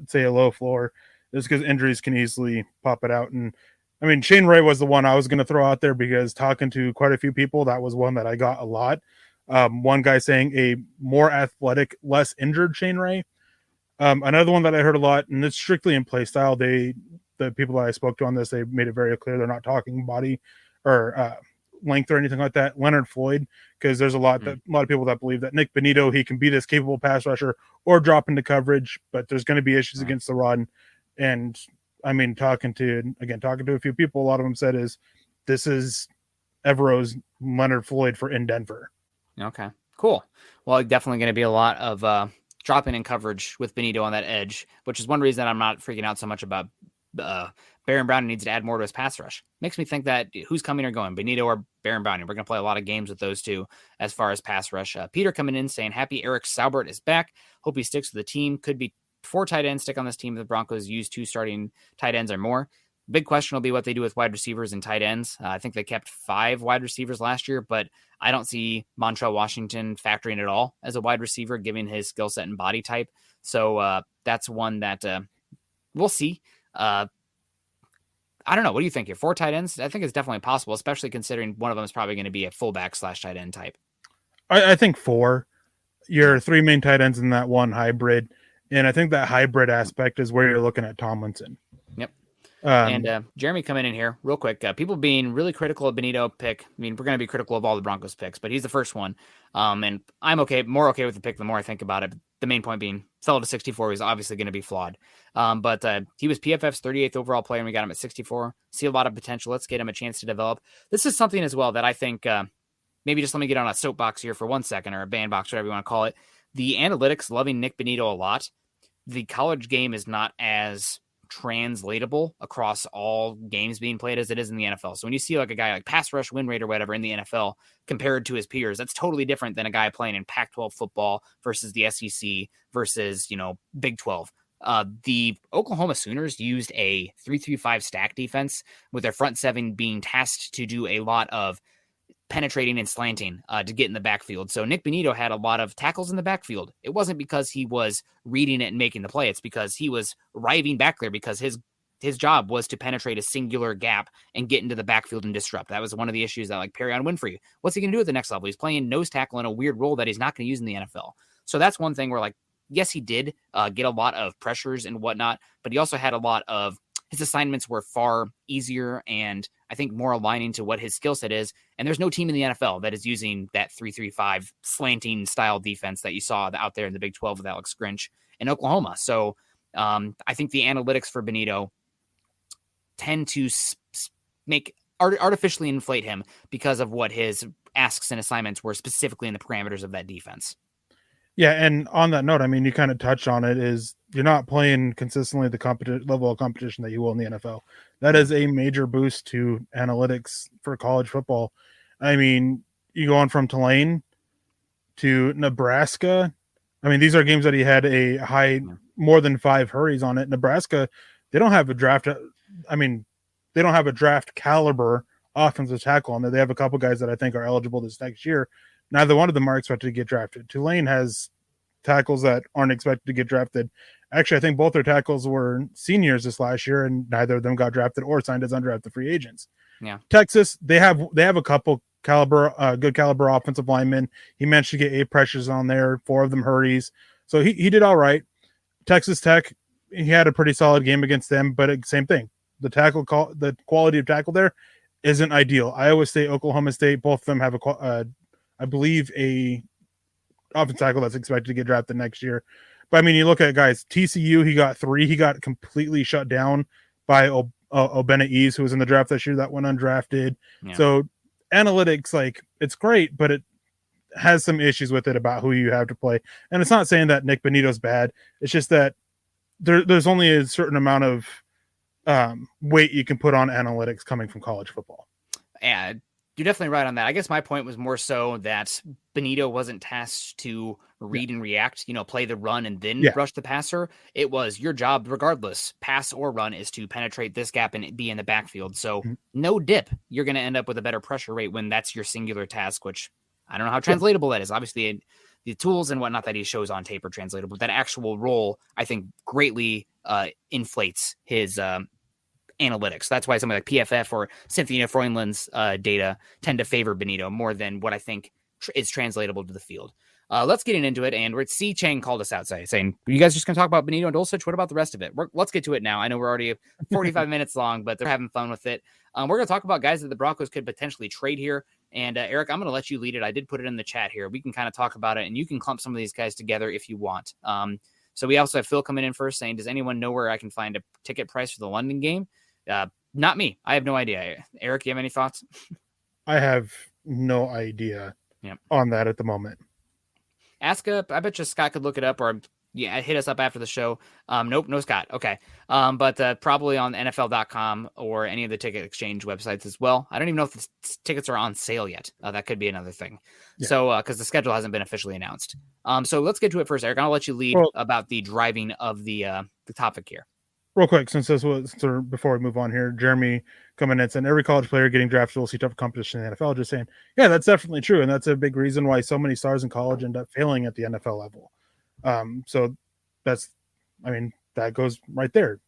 say a low floor is because injuries can easily pop it out. And I mean, Shane Ray was the one I was going to throw out there because talking to quite a few people, that was one that I got a lot. One guy saying a more athletic, less injured Shane Ray. Another one that I heard a lot, and it's strictly in play style. The people that I spoke to on this, they made it very clear they're not talking body or length or anything like that. Leonard Floyd, because there's a lot of people that believe that Nick Bonito, he can be this capable pass rusher or drop into coverage, but there's going to be issues against the run. And I mean, talking to a few people, a lot of them said this is Evero's Leonard Floyd for in Denver. Okay, cool. Well, definitely going to be a lot of dropping in coverage with Bonito on that edge, which is one reason I'm not freaking out so much about Baron Browning needs to add more to his pass rush. Makes me think that who's coming or going, Bonito or Baron Browning. We're going to play a lot of games with those two as far as pass rush. Peter coming in saying, happy Erick Saubert is back. Hope he sticks with the team. Could be 4 tight ends stick on this team if the Broncos use 2 starting tight ends or more. Big question will be what they do with wide receivers and tight ends. I think they kept 5 wide receivers last year, but I don't see Montrell Washington factoring at all as a wide receiver, given his skill set and body type. So that's one that we'll see. I don't know. What do you think here? 4 tight ends? I think it's definitely possible, especially considering one of them is probably going to be a fullback / tight end type. I think 4. Your 3 main tight ends in that one hybrid. And I think that hybrid aspect is where you're looking at Tomlinson. Yep. And Jeremy coming in here real quick. People being really critical of Bonito pick. I mean, we're going to be critical of all the Broncos picks, but he's the first one. And I'm more okay with the pick the more I think about it. The main point being, fell to 64. He's obviously going to be flawed. But he was PFF's 38th overall player, and we got him at 64. See a lot of potential. Let's get him a chance to develop. This is something as well that I think maybe just let me get on a soapbox here for 1 second, or a bandbox, whatever you want to call it. The analytics loving Nick Bonito a lot. The college game is not as translatable across all games being played as it is in the NFL. So when you see like a guy like pass rush win rate or whatever in the NFL compared to his peers, that's totally different than a guy playing in Pac-12 football versus the SEC versus, Big 12. The Oklahoma Sooners used a 3-3-5 stack defense with their front 7 being tasked to do a lot of penetrating and slanting to get in the backfield. So Nick Bonito had a lot of tackles in the backfield. It wasn't because he was reading it and making the play. It's because he was arriving back there because his job was to penetrate a singular gap and get into the backfield and disrupt. That was one of the issues that like Perrion Winfrey. What's he going to do at the next level? He's playing nose tackle in a weird role that he's not going to use in the NFL. So that's one thing where like, yes, he did get a lot of pressures and whatnot, but he also had a lot of his assignments were far easier and I think more aligning to what his skill set is. And there's no team in the NFL that is using that 3-3-5 slanting style defense that you saw out there in the Big 12 with Alex Grinch in Oklahoma. So I think the analytics for Bonito tend to make artificially inflate him because of what his asks and assignments were specifically in the parameters of that defense. Yeah, and on that note, I mean, you kind of touched on it, is you're not playing consistently the level of competition that you will in the NFL. That is a major boost to analytics for college football. I mean, you go on from Tulane to Nebraska. I mean, these are games that he had a high, more than 5 hurries on it. Nebraska, they don't have a draft. I mean, they don't have a draft caliber offensive tackle on there. They have a couple guys that I think are eligible this next year. Neither one of them are expected to get drafted. Tulane has tackles that aren't expected to get drafted. Actually, I think both their tackles were seniors this last year, and neither of them got drafted or signed as undrafted free agents. Yeah. Texas, they have a couple good caliber offensive linemen. He managed to get 8 pressures on there, 4 of them hurries. So he did all right. Texas Tech, he had a pretty solid game against them, but same thing. The quality of tackle there isn't ideal. Iowa State, Oklahoma State, both of them have I believe a offensive tackle that's expected to get drafted next year. But I mean, you look at guys, TCU, he got 3. He got completely shut down by Obena Ease, who was in the draft this year that went undrafted. Yeah. So analytics, like, it's great, but it has some issues with it about who you have to play. And it's not saying that Nick Bonito's bad. It's just that there's only a certain amount of weight you can put on analytics coming from college football. Yeah, you're definitely right on that. I guess my point was more so that Bonito wasn't tasked to read and react, play the run and then rush the passer. It was your job, regardless, pass or run, is to penetrate this gap and be in the backfield. So no dip. You're going to end up with a better pressure rate when that's your singular task, which I don't know how translatable that is. Obviously, the tools and whatnot that he shows on tape are translatable. That actual role, I think, greatly inflates his analytics. That's why somebody like PFF or Cynthia Freundland's data tend to favor Bonito more than what I think is translatable to the field. let's get into it. And C. Chang called us out saying, you guys just going to talk about Benito and Dolcich? What about the rest of it? Let's get to it now. I know we're already 45 minutes long, but they're having fun with it. We're going to talk about guys that the Broncos could potentially trade here. And Eric, I'm going to let you lead it. I did put it in the chat here. We can kind of talk about it, and you can clump some of these guys together if you want. So we also have Phil coming in first saying, does anyone know where I can find a ticket price for the London game? Not me. I have no idea. Eric, you have any thoughts? I have no idea on that at the moment. Ask up. I bet you Scott could look it up, or hit us up after the show. Nope, no Scott. Okay. But probably on NFL.com or any of the ticket exchange websites as well. I don't even know if the tickets are on sale yet. That could be another thing. Yeah. So, because the schedule hasn't been officially announced. So let's get to it first, Eric. I'll let you lead about the driving of the topic here. Real quick, since before we move on here, Jeremy coming in saying every college player getting drafted will see tough competition in the NFL. Just saying, yeah, that's definitely true, and that's a big reason why so many stars in college end up failing at the NFL level. So that goes right there.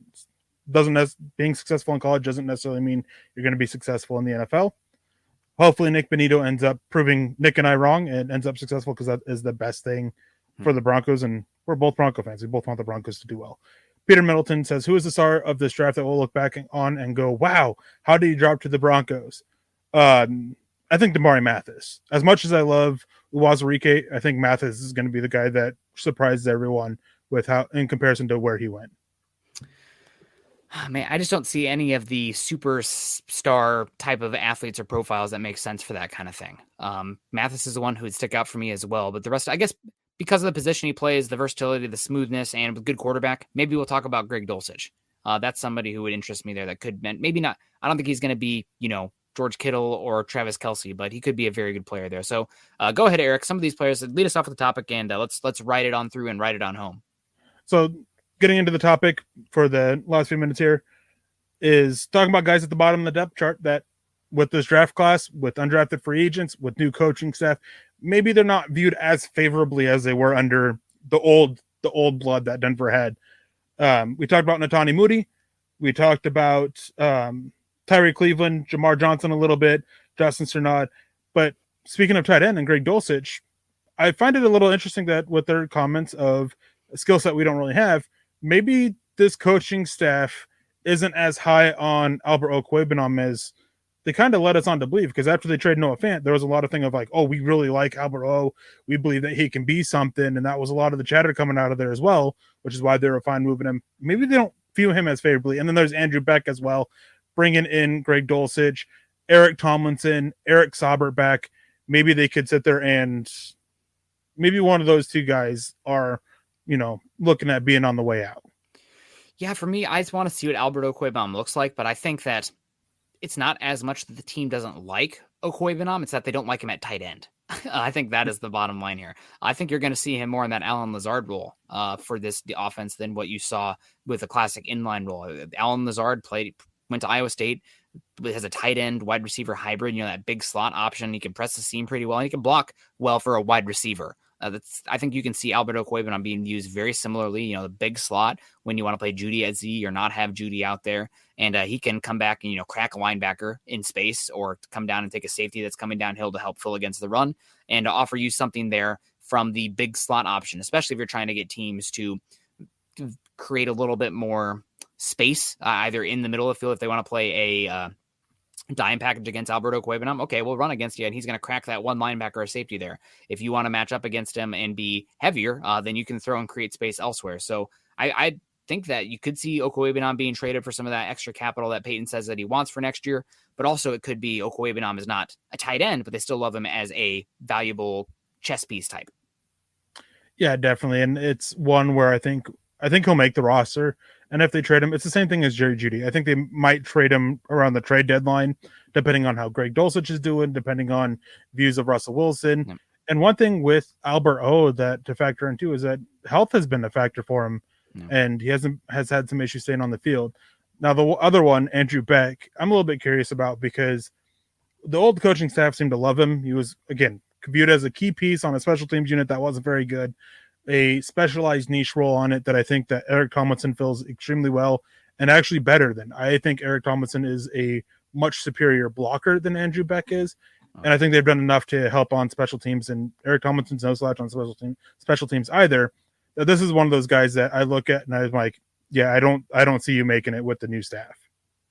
Being successful in college doesn't necessarily mean you're going to be successful in the NFL. Hopefully, Nick Benito ends up proving Nick and I wrong and ends up successful, because that is the best thing for the Broncos, and we're both Bronco fans. We both want the Broncos to do well. Peter Middleton says, who is the star of this draft that we'll look back on and go, wow, how did he drop to the Broncos? I think Damari Mathis. As much as I love Uwazurike, I think Mathis is going to be the guy that surprises everyone with how, in comparison to where he went. Man, I just don't see any of the superstar type of athletes or profiles that make sense for that kind of thing. Mathis is the one who would stick out for me as well, but the rest, I guess, because of the position he plays, the versatility, the smoothness, and with good quarterback, maybe we'll talk about Greg Dolcich. That's somebody who would interest me there. That could, maybe not. I don't think he's going to be, George Kittle or Travis Kelce, but he could be a very good player there. So go ahead, Eric. Some of these players, lead us off with the topic, and let's write it on through and write it on home. So getting into the topic for the last few minutes here is talking about guys at the bottom of the depth chart that, with this draft class, with undrafted free agents, with new coaching staff, maybe they're not viewed as favorably as they were under the old blood that Denver had. We talked about Netani Moody. We talked about Tyree Cleveland, Jamar Johnson a little bit, Justin Stranad. But speaking of tight end and Greg Dolcich, I find it a little interesting that with their comments of a skill set we don't really have, maybe this coaching staff isn't as high on Albert Okwuegbunam as they kind of led us on to believe, because after they traded Noah Fant, there was a lot of thing of like, oh, we really like Albert O. We believe that he can be something. And that was a lot of the chatter coming out of there as well, which is why they were fine moving him. Maybe they don't view him as favorably. And then there's Andrew Beck as well, bringing in Greg Dolcich, Eric Tomlinson, Eric Saubert back. Maybe they could sit there and maybe one of those two guys are, looking at being on the way out. Yeah, for me, I just want to see what Albert Okwuegbunam looks like, but I think that it's not as much that the team doesn't like Okwuegbunam, it's that they don't like him at tight end. I think that is the bottom line here. I think you're going to see him more in that Allen Lazard role for the offense than what you saw with a classic inline role. Allen Lazard went to Iowa State, has a tight end wide receiver hybrid, that big slot option. He can press the seam pretty well, and he can block well for a wide receiver. I think you can see Albert Okwuegbunam being used very similarly, the big slot when you want to play Judy at Z or not have Judy out there. And he can come back and, crack a linebacker in space or come down and take a safety that's coming downhill to help fill against the run and to offer you something there from the big slot option, especially if you're trying to get teams to create a little bit more space, either in the middle of the field if they want to play a dime package against Albert Okwuegbunam. Okay, we'll run against you, and he's going to crack that one linebacker or safety there. If you want to match up against him and be heavier, then you can throw and create space elsewhere. So I think that you could see Okwuegbunam being traded for some of that extra capital that Peyton says that he wants for next year, but also it could be Okwuegbunam is not a tight end, but they still love him as a valuable chess piece type. Yeah, definitely. And it's one where I think he'll make the roster. And if they trade him, it's the same thing as Jerry Jeudy. I think they might trade him around the trade deadline, depending on how Greg Dolcich is doing, depending on views of Russell Wilson. Yep. And one thing with Albert O that to factor in too is that health has been a factor for him, and he has had some issues staying on the field. Now, the other one, Andrew Beck, I'm a little bit curious about because the old coaching staff seemed to love him. He was, again, viewed as a key piece on a special teams unit that wasn't very good. A specialized niche role on it that I think that Eric Tomlinson fills extremely well and actually better than. I think Eric Tomlinson is a much superior blocker than Andrew Beck is. And I think they've done enough to help on special teams. And Eric Tomlinson's no slouch on special teams either. This is one of those guys that I look at and I'm like, yeah, I don't see you making it with the new staff.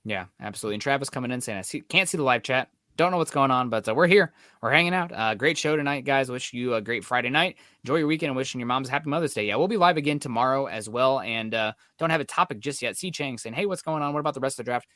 Yeah, absolutely. And Travis coming in saying, can't see the live chat. Don't know what's going on, but we're here. We're hanging out. Great show tonight, guys. Wish you a great Friday night. Enjoy your weekend and wishing your moms a happy Mother's Day. Yeah, we'll be live again tomorrow as well. And don't have a topic just yet. C. Chang saying, hey, what's going on? What about the rest of the draft?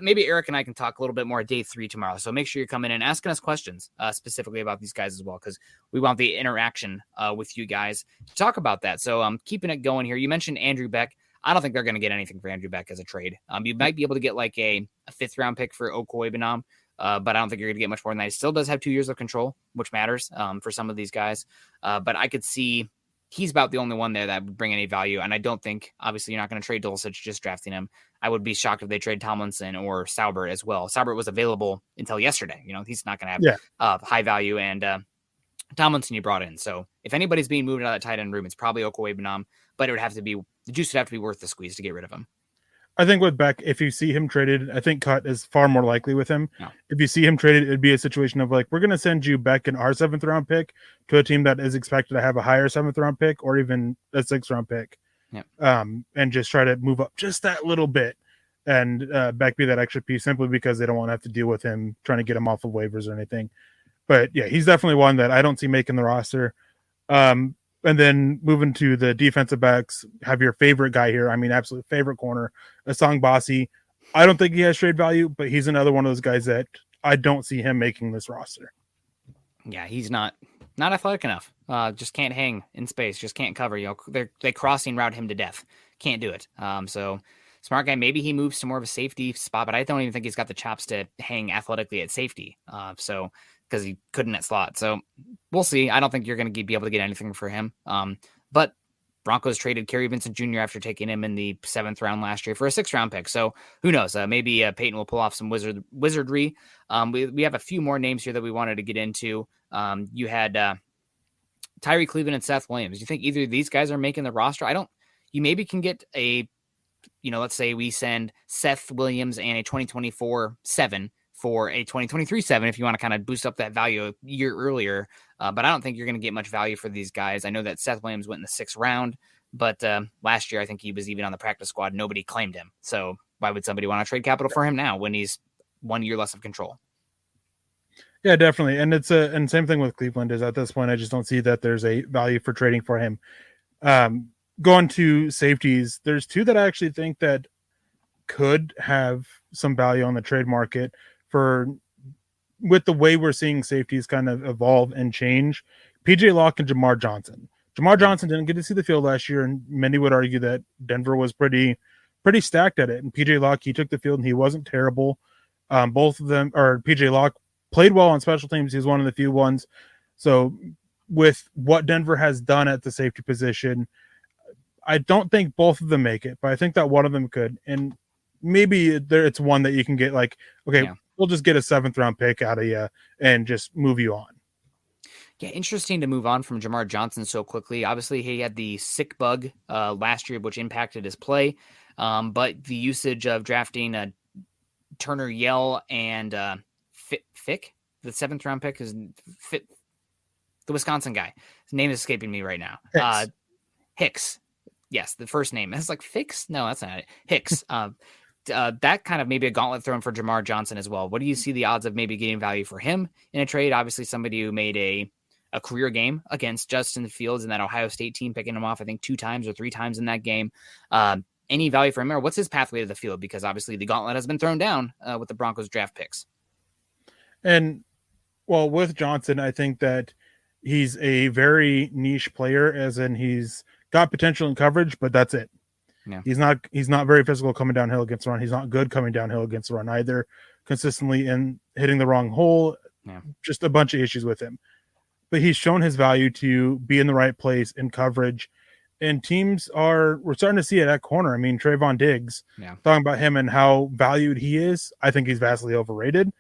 Maybe Eric and I can talk a little bit more at day 3 tomorrow. So make sure you're coming in asking us questions specifically about these guys as well, because we want the interaction with you guys to talk about that. So I'm keeping it going here. You mentioned Andrew Beck. I don't think they're going to get anything for Andrew Beck as a trade. You might be able to get like a 5th round pick for Okoye-Benam, but I don't think you're going to get much more than that. He still does have 2 years of control, which matters for some of these guys. But I could see he's about the only one there that would bring any value. And I don't think, obviously, you're not going to trade Dolcich just drafting him. I would be shocked if they trade Tomlinson or Saubert as well. Saubert was available until yesterday. He's not going to have high value. And Tomlinson you brought in. So if anybody's being moved out of that tight end room, it's probably Okoye-Benam, but the juice would have to be worth the squeeze to get rid of him. I think with Beck, if you see him traded, I think cut is far more likely with him. No. If you see him traded, it'd be a situation of like, we're going to send you Beck and our 7th round pick to a team that is expected to have a higher 7th round pick or even a 6th round pick. And just try to move up just that little bit and Beck be that extra piece simply because they don't want to have to deal with him trying to get him off of waivers or anything. But yeah, he's definitely one that I don't see making the roster. And then moving to the defensive backs, have your favorite guy here. I mean, absolute favorite corner, Asang Basi. I don't think he has trade value, but he's another one of those guys that I don't see him making this roster. Yeah, he's not athletic enough. Just can't hang in space. Just can't cover. They crossing route him to death. Can't do it. So smart guy. Maybe he moves to more of a safety spot, but I don't even think he's got the chops to hang athletically at safety. Because he couldn't at slot. So we'll see. I don't think you're going to be able to get anything for him. But Broncos traded Carrie Vincent Jr. after taking him in the 7th round last year for a 6th round pick. So who knows? Maybe Peyton will pull off some wizardry. We have a few more names here that we wanted to get into. You had Tyree Cleveland and Seth Williams. Do you think either of these guys are making the roster? You maybe can get let's say we send Seth Williams and a 2024 7 for a 2023 7 if you want to kind of boost up that value a year earlier. But I don't think you're going to get much value for these guys. I know that Seth Williams went in the 6th round, but last year I think he was even on the practice squad. Nobody claimed him. So why would somebody want to trade capital for him now when he's 1 year less of control? Yeah, definitely. And and same thing with Cleveland is at this point, I just don't see that there's a value for trading for him. Going to safeties, there's 2 that I actually think that could have some value on the trade market with the way we're seeing safeties kind of evolve and change. PJ Locke and Jamar Johnson. Jamar Johnson didn't get to see the field last year, and many would argue that Denver was pretty stacked at it. And PJ Locke, he took the field and he wasn't terrible. Both of them, or PJ Locke played well on special teams. He's one of the few ones. So with what Denver has done at the safety position, I don't think both of them make it, but I think that one of them could. And maybe it's one that you can get like, okay, we'll just get a 7th round pick out of you and just move you on. Yeah, interesting to move on from Jamar Johnson so quickly. Obviously, he had the sick bug last year, which impacted his play. But the usage of drafting Turner Yell and Fick, the 7th round pick, is the Wisconsin guy. His name is escaping me right now. Hicks. Yes, the first name. It's like Fix? No, that's not it. Hicks. That kind of maybe a gauntlet thrown for Jamar Johnson as well. What do you see the odds of maybe getting value for him in a trade? Obviously, somebody who made a career game against Justin Fields in that Ohio State team, picking him off, I think 2 times or 3 times in that game. Any value for him, or what's his pathway to the field? Because obviously the gauntlet has been thrown down with the Broncos draft picks. And well, with Johnson, I think that he's a very niche player, as in he's got potential in coverage, but that's it. Yeah. He's not very physical coming downhill against the run. He's not good coming downhill against the run either, consistently in hitting the wrong hole. Yeah. Just a bunch of issues with him. But he's shown his value to be in the right place in coverage. And we're starting to see it at corner. I mean, Trayvon Diggs, talking about him and how valued he is, I think he's vastly overrated.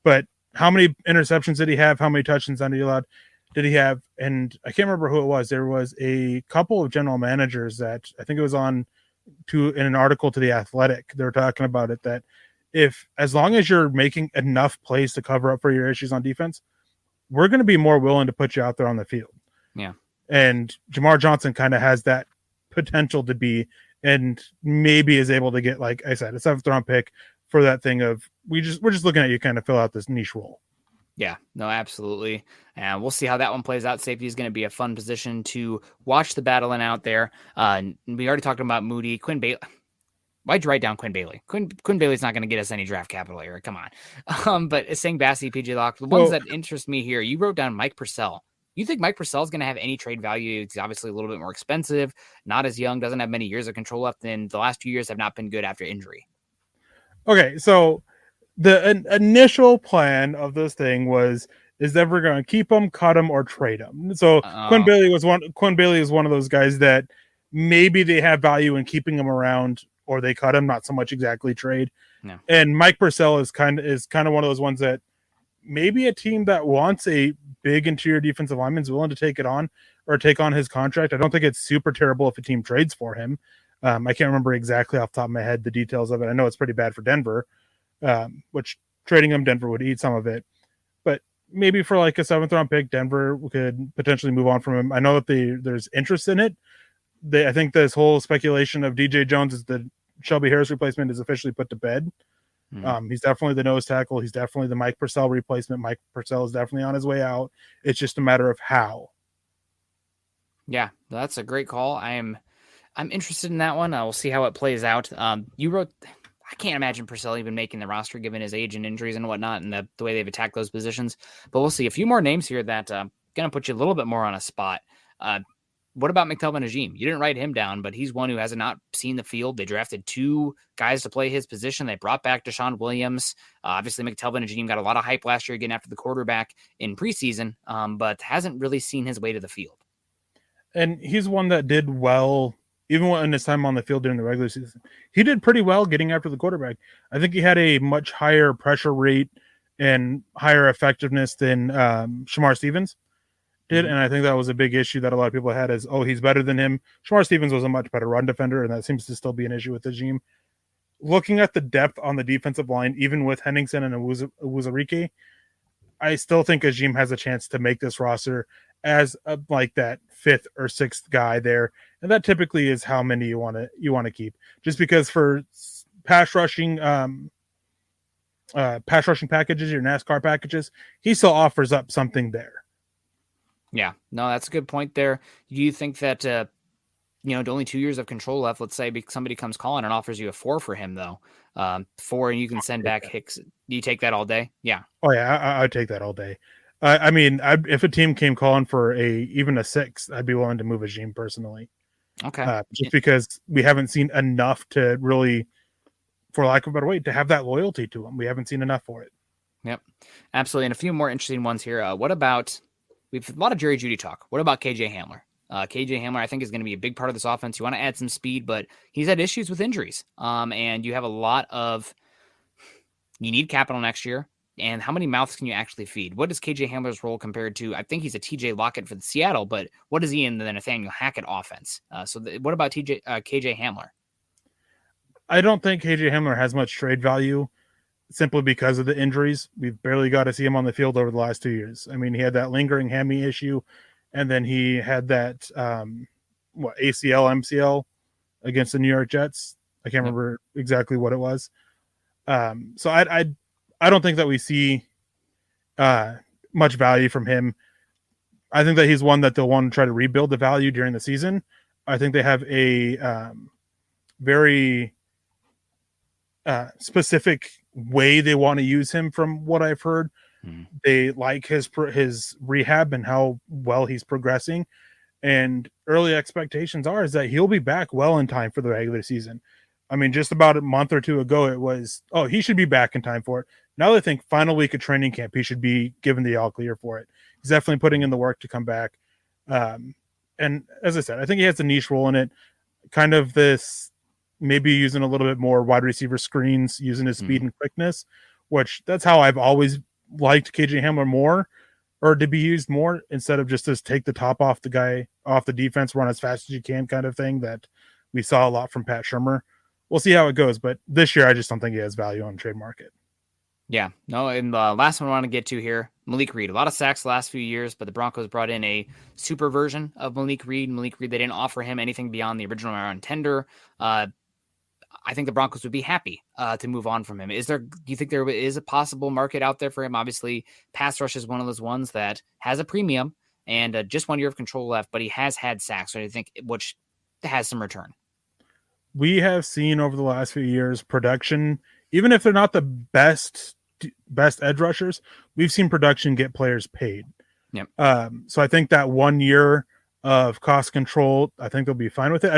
But how many interceptions did he have? How many touchdowns did he have? And I can't remember who it was. There was a couple of general managers that I think it was in an article to The Athletic. They were talking about it, that as long as you're making enough plays to cover up for your issues on defense, we're going to be more willing to put you out there on the field. Yeah. And Jamar Johnson kind of has that potential to be, and maybe is able to get, like I said, a 7th round pick for that thing of we're just looking at you kind of fill out this niche role. Yeah, no, absolutely. And we'll see how that one plays out. Safety is going to be a fun position to watch the battling out there. We already talked about Moody, Quinn Bailey. Why'd you write down Quinn Bailey? Quinn Bailey's not going to get us any draft capital, Eric. Come on. But Singh Bassey, PJ Locke, the ones that interest me here, you wrote down Mike Purcell. You think Mike Purcell is going to have any trade value? He's obviously a little bit more expensive, not as young, doesn't have many years of control left, and the last 2 years have not been good after injury. Okay, so the initial plan of this thing is that we're going to keep him, cut him, or trade him. So Quinn Bailey is one of those guys that maybe they have value in keeping him around, or they cut him, not so much exactly trade. No. And Mike Purcell is kind of one of those ones that maybe a team that wants a big interior defensive lineman is willing to take it on or take on his contract. I don't think it's super terrible if a team trades for him. I can't remember exactly off the top of my head the details of it. I know it's pretty bad for Denver, which trading him, Denver would eat some of it. But maybe for like a 7th round pick, Denver could potentially move on from him. I know that there's interest in it. I think this whole speculation of DJ Jones is the Shelby Harris replacement is officially put to bed. He's definitely the nose tackle. He's definitely the Mike Purcell replacement. Mike Purcell is definitely on his way out. It's just a matter of how. Yeah, that's a great call. I'm interested in that one. We'll see how it plays out. You wrote, I can't imagine Purcell even making the roster given his age and injuries and whatnot and the way they've attacked those positions. But we'll see. A few more names here that going to put you a little bit more on a spot. What about McTelvin Najim? You didn't write him down, but he's one who has not seen the field. They drafted 2 guys to play his position. They brought back Deshaun Williams. Obviously, McTelvin Najim got a lot of hype last year getting after the quarterback in preseason, but hasn't really seen his way to the field. And he's one that did well, even in his time on the field during the regular season. He did pretty well getting after the quarterback. I think he had a much higher pressure rate and higher effectiveness than Shamar Stevens did, and I think that was a big issue that a lot of people had is, he's better than him. Shamar Stevens was a much better run defender, and that seems to still be an issue with the team. Looking at the depth on the defensive line, even with Henningsen and Awuzarike, I still think Ajim has a chance to make this roster as like that 5th or 6th guy there, and that typically is how many you want to keep. Just because for pass rushing packages, your NASCAR packages, he still offers up something there. Yeah, no, that's a good point there. Do you think that, only 2 years of control left, let's say somebody comes calling and offers you a 4 for him, though, 4, and you can send back Hicks. Do you take that all day? Yeah. Oh, yeah, I'd take that all day. If a team came calling for even a 6, I'd be willing to move Ajim personally. Okay. Just because we haven't seen enough to really, for lack of a better way, to have that loyalty to him. We haven't seen enough for it. Yep, absolutely. And a few more interesting ones here. What about... We've a lot of Jerry Jeudy talk. What about KJ Hamler? KJ Hamler, I think, is going to be a big part of this offense. You want to add some speed, but he's had issues with injuries. And you have you need capital next year. And how many mouths can you actually feed? What is KJ Hamler's role compared to, I think he's a TJ Lockett for the Seattle, but what is he in the Nathaniel Hackett offense? What about KJ Hamler? I don't think KJ Hamler has much trade value, simply because of the injuries. We've barely got to see him on the field over the last 2 years. I mean, he had that lingering hammy issue, and then he had that ACL, MCL against the New York Jets. I can't remember exactly what it was. So I don't think that we see much value from him. I think that he's one that they'll want to try to rebuild the value during the season. I think they have a very specific way they want to use him from what I've heard. They like his rehab and how well he's progressing, and early expectations is that he'll be back well in time for the regular season. I mean, just about a month or 2 ago, it was, he should be back in time for it. Now I think final week of training camp, he should be given the all clear for it. He's definitely putting in the work to come back. And as I said, I think he has a niche role in it, kind of this, maybe using a little bit more wide receiver screens, using his speed and quickness, which that's how I've always liked KJ Hamler more, or to be used more instead of just to take the top off the guy, off the defense, run as fast as you can kind of thing that we saw a lot from Pat Shurmur. we'll see how it goes. But this year, I just don't think he has value on the trade market. Yeah, no, and the last one I want to get to here, Malik Reed. A lot of sacks the last few years, but the Broncos brought in a super version of Malik Reed. Malik Reed, they didn't offer him anything beyond the original round tender. I think the Broncos would be happy to move on from him. Do you think there is a possible market out there for him? Obviously, pass rush is one of those ones that has a premium and just 1 year of control left, but he has had sacks, so I think which has some return. We have seen over the last few years production, even if they're not the best edge rushers, we've seen production get players paid. Yep. So I think that 1 year of cost control, I think they'll be fine with it.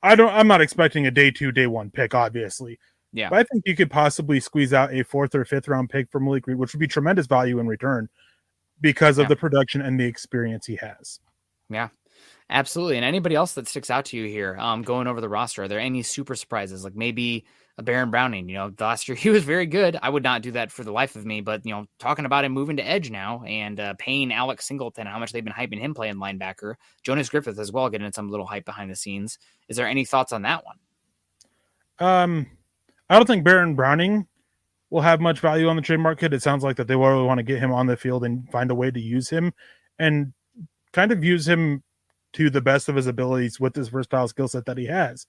I'm not expecting a day 2, day 1 pick, obviously. Yeah. But I think you could possibly squeeze out a 4th or 5th round pick for Malik Reed, which would be tremendous value in return because of the production and the experience he has. Yeah. Absolutely. And anybody else that sticks out to you here, going over the roster, are there any super surprises? Like maybe a Baron Browning, last year he was very good. I would not do that for the life of me, but talking about him moving to edge now and paying Alex Singleton, how much they've been hyping him playing linebacker, Jonas Griffith as well, getting some little hype behind the scenes. Is there any thoughts on that one? I don't think Baron Browning will have much value on the trade market. It sounds like that they really want to get him on the field and find a way to use him and kind of use him to the best of his abilities with this versatile skill set that he has.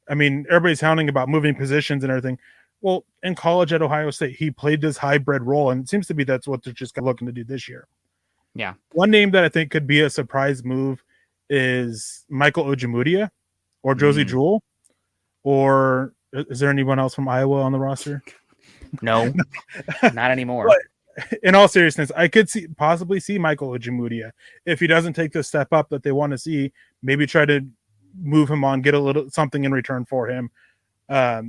I mean, everybody's hounding about moving positions and everything. Well, in college at Ohio State, he played this hybrid role, and it seems to be that's what they're just looking to do this year. Yeah. One name that I think could be a surprise move is Michael Ojemudia or Josie Jewell, or is there anyone else from Iowa on the roster? No, not anymore. But in all seriousness, I could possibly see Michael Ojemudia if he doesn't take the step up that they want to see. Maybe try to move him on, get a little something in return for him. I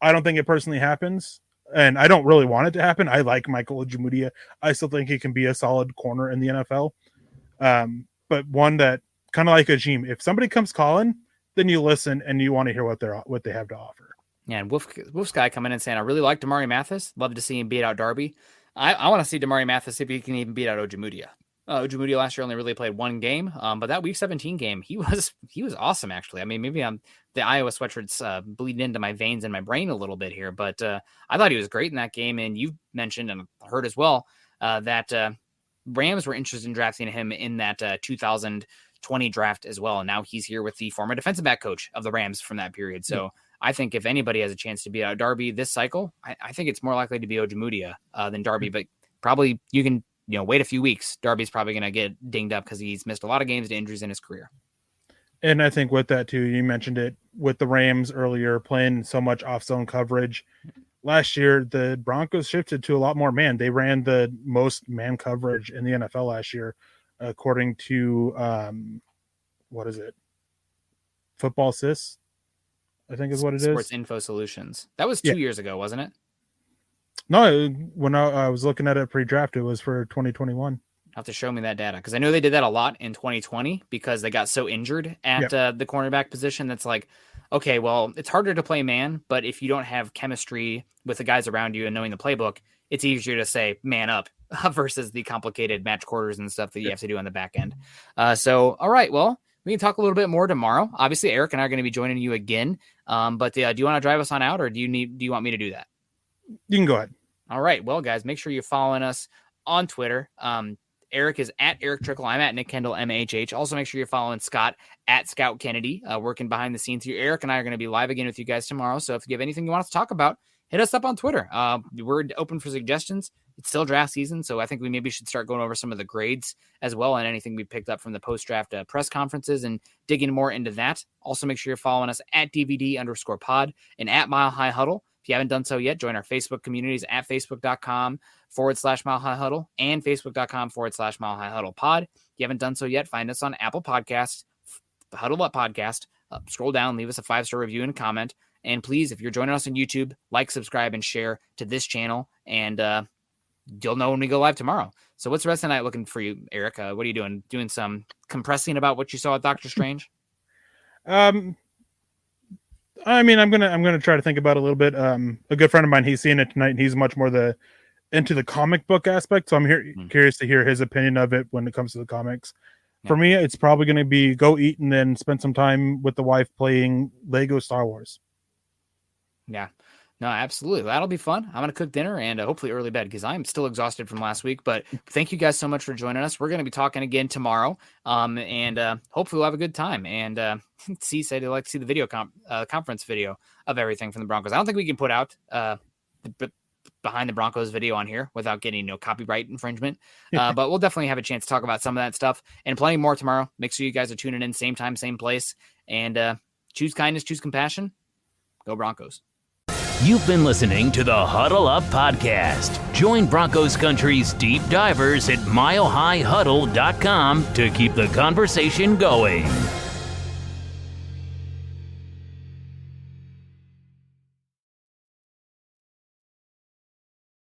don't think it personally happens, and I don't really want it to happen. I like Michael Ojemudia. I still think he can be a solid corner in the NFL. But one that kind of like Ajim, if somebody comes calling, then you listen and you want to hear what they have to offer. Yeah, and Wolf's guy coming in saying, I really like Damari Mathis. Love to see him beat out Darby. I want to see Damari Mathis if he can even beat out Ojemudia. Ojemudia last year only really played one game, but that Week 17 game, he was awesome, actually. I mean, maybe the Iowa sweatshirt's bleeding into my veins and my brain a little bit here, but I thought he was great in that game, and you mentioned and heard as well that Rams were interested in drafting him in that 2020 draft as well, and now he's here with the former defensive back coach of the Rams from that period, so I think if anybody has a chance to beat out Darby this cycle, I think it's more likely to be Ojemudia than Darby, but probably you can wait a few weeks. Darby's probably going to get dinged up because he's missed a lot of games to injuries in his career. And I think with that too, you mentioned it with the Rams earlier, playing so much off-zone coverage. Last year, the Broncos shifted to a lot more man. They ran the most man coverage in the NFL last year, according to what is it? Football Sys, I think is what it Sports is. Info Solutions. That was 2 years ago, wasn't it? No, when I was looking at it pre-draft, it was for 2021. You'll have to show me that data because I know they did that a lot in 2020 because they got so injured at the cornerback position. That's like, okay, well, it's harder to play man, but if you don't have chemistry with the guys around you and knowing the playbook, it's easier to say man up versus the complicated match quarters and stuff that you have to do on the back end. So, all right, well, we can talk a little bit more tomorrow. Obviously, Eric and I are going to be joining you again. But do you want to drive us on out, or do you want me to do that? You can go ahead. All right. Well, guys, make sure you're following us on Twitter. Eric is at Erick Trickel. I'm at Nick Kendall, MHH. Also, make sure you're following Scott at Scout Kennedy, working behind the scenes here. Eric and I are going to be live again with you guys tomorrow. So if you have anything you want us to talk about, hit us up on Twitter. We're open for suggestions. It's still draft season, so I think we maybe should start going over some of the grades as well and anything we picked up from the post-draft press conferences and digging more into that. Also, make sure you're following us at DVD_pod and at Mile High Huddle. If you haven't done so yet, join our Facebook communities at facebook.com/Mile High Huddle and facebook.com/Mile High Huddle pod. If you haven't done so yet, find us on Apple Podcasts, Huddle Up Podcast. Scroll down, leave us a 5-star review and a comment. And please, if you're joining us on YouTube, like, subscribe, and share to this channel. And you'll know when we go live tomorrow. So what's the rest of the night looking for you, Eric? What are you doing? Doing some compressing about what you saw at Doctor Strange? I mean, I'm gonna try to think about it a little bit. A good friend of mine, he's seeing it tonight, and he's much more into the comic book aspect. So I'm curious to hear his opinion of it when it comes to the comics. Yeah. For me, it's probably going to be go eat and then spend some time with the wife playing Lego Star Wars. Yeah. No, absolutely. That'll be fun. I'm going to cook dinner and hopefully early bed because I'm still exhausted from last week. But thank you guys so much for joining us. We're going to be talking again tomorrow, and hopefully we'll have a good time. And C said he'd like to see the video conference video of everything from the Broncos. I don't think we can put out the behind the Broncos video on here without getting copyright infringement. But we'll definitely have a chance to talk about some of that stuff and plenty more tomorrow. Make sure you guys are tuning in same time, same place, and choose kindness, choose compassion. Go Broncos. You've been listening to the Huddle Up Podcast. Join Broncos Country's deep divers at milehighhuddle.com to keep the conversation going.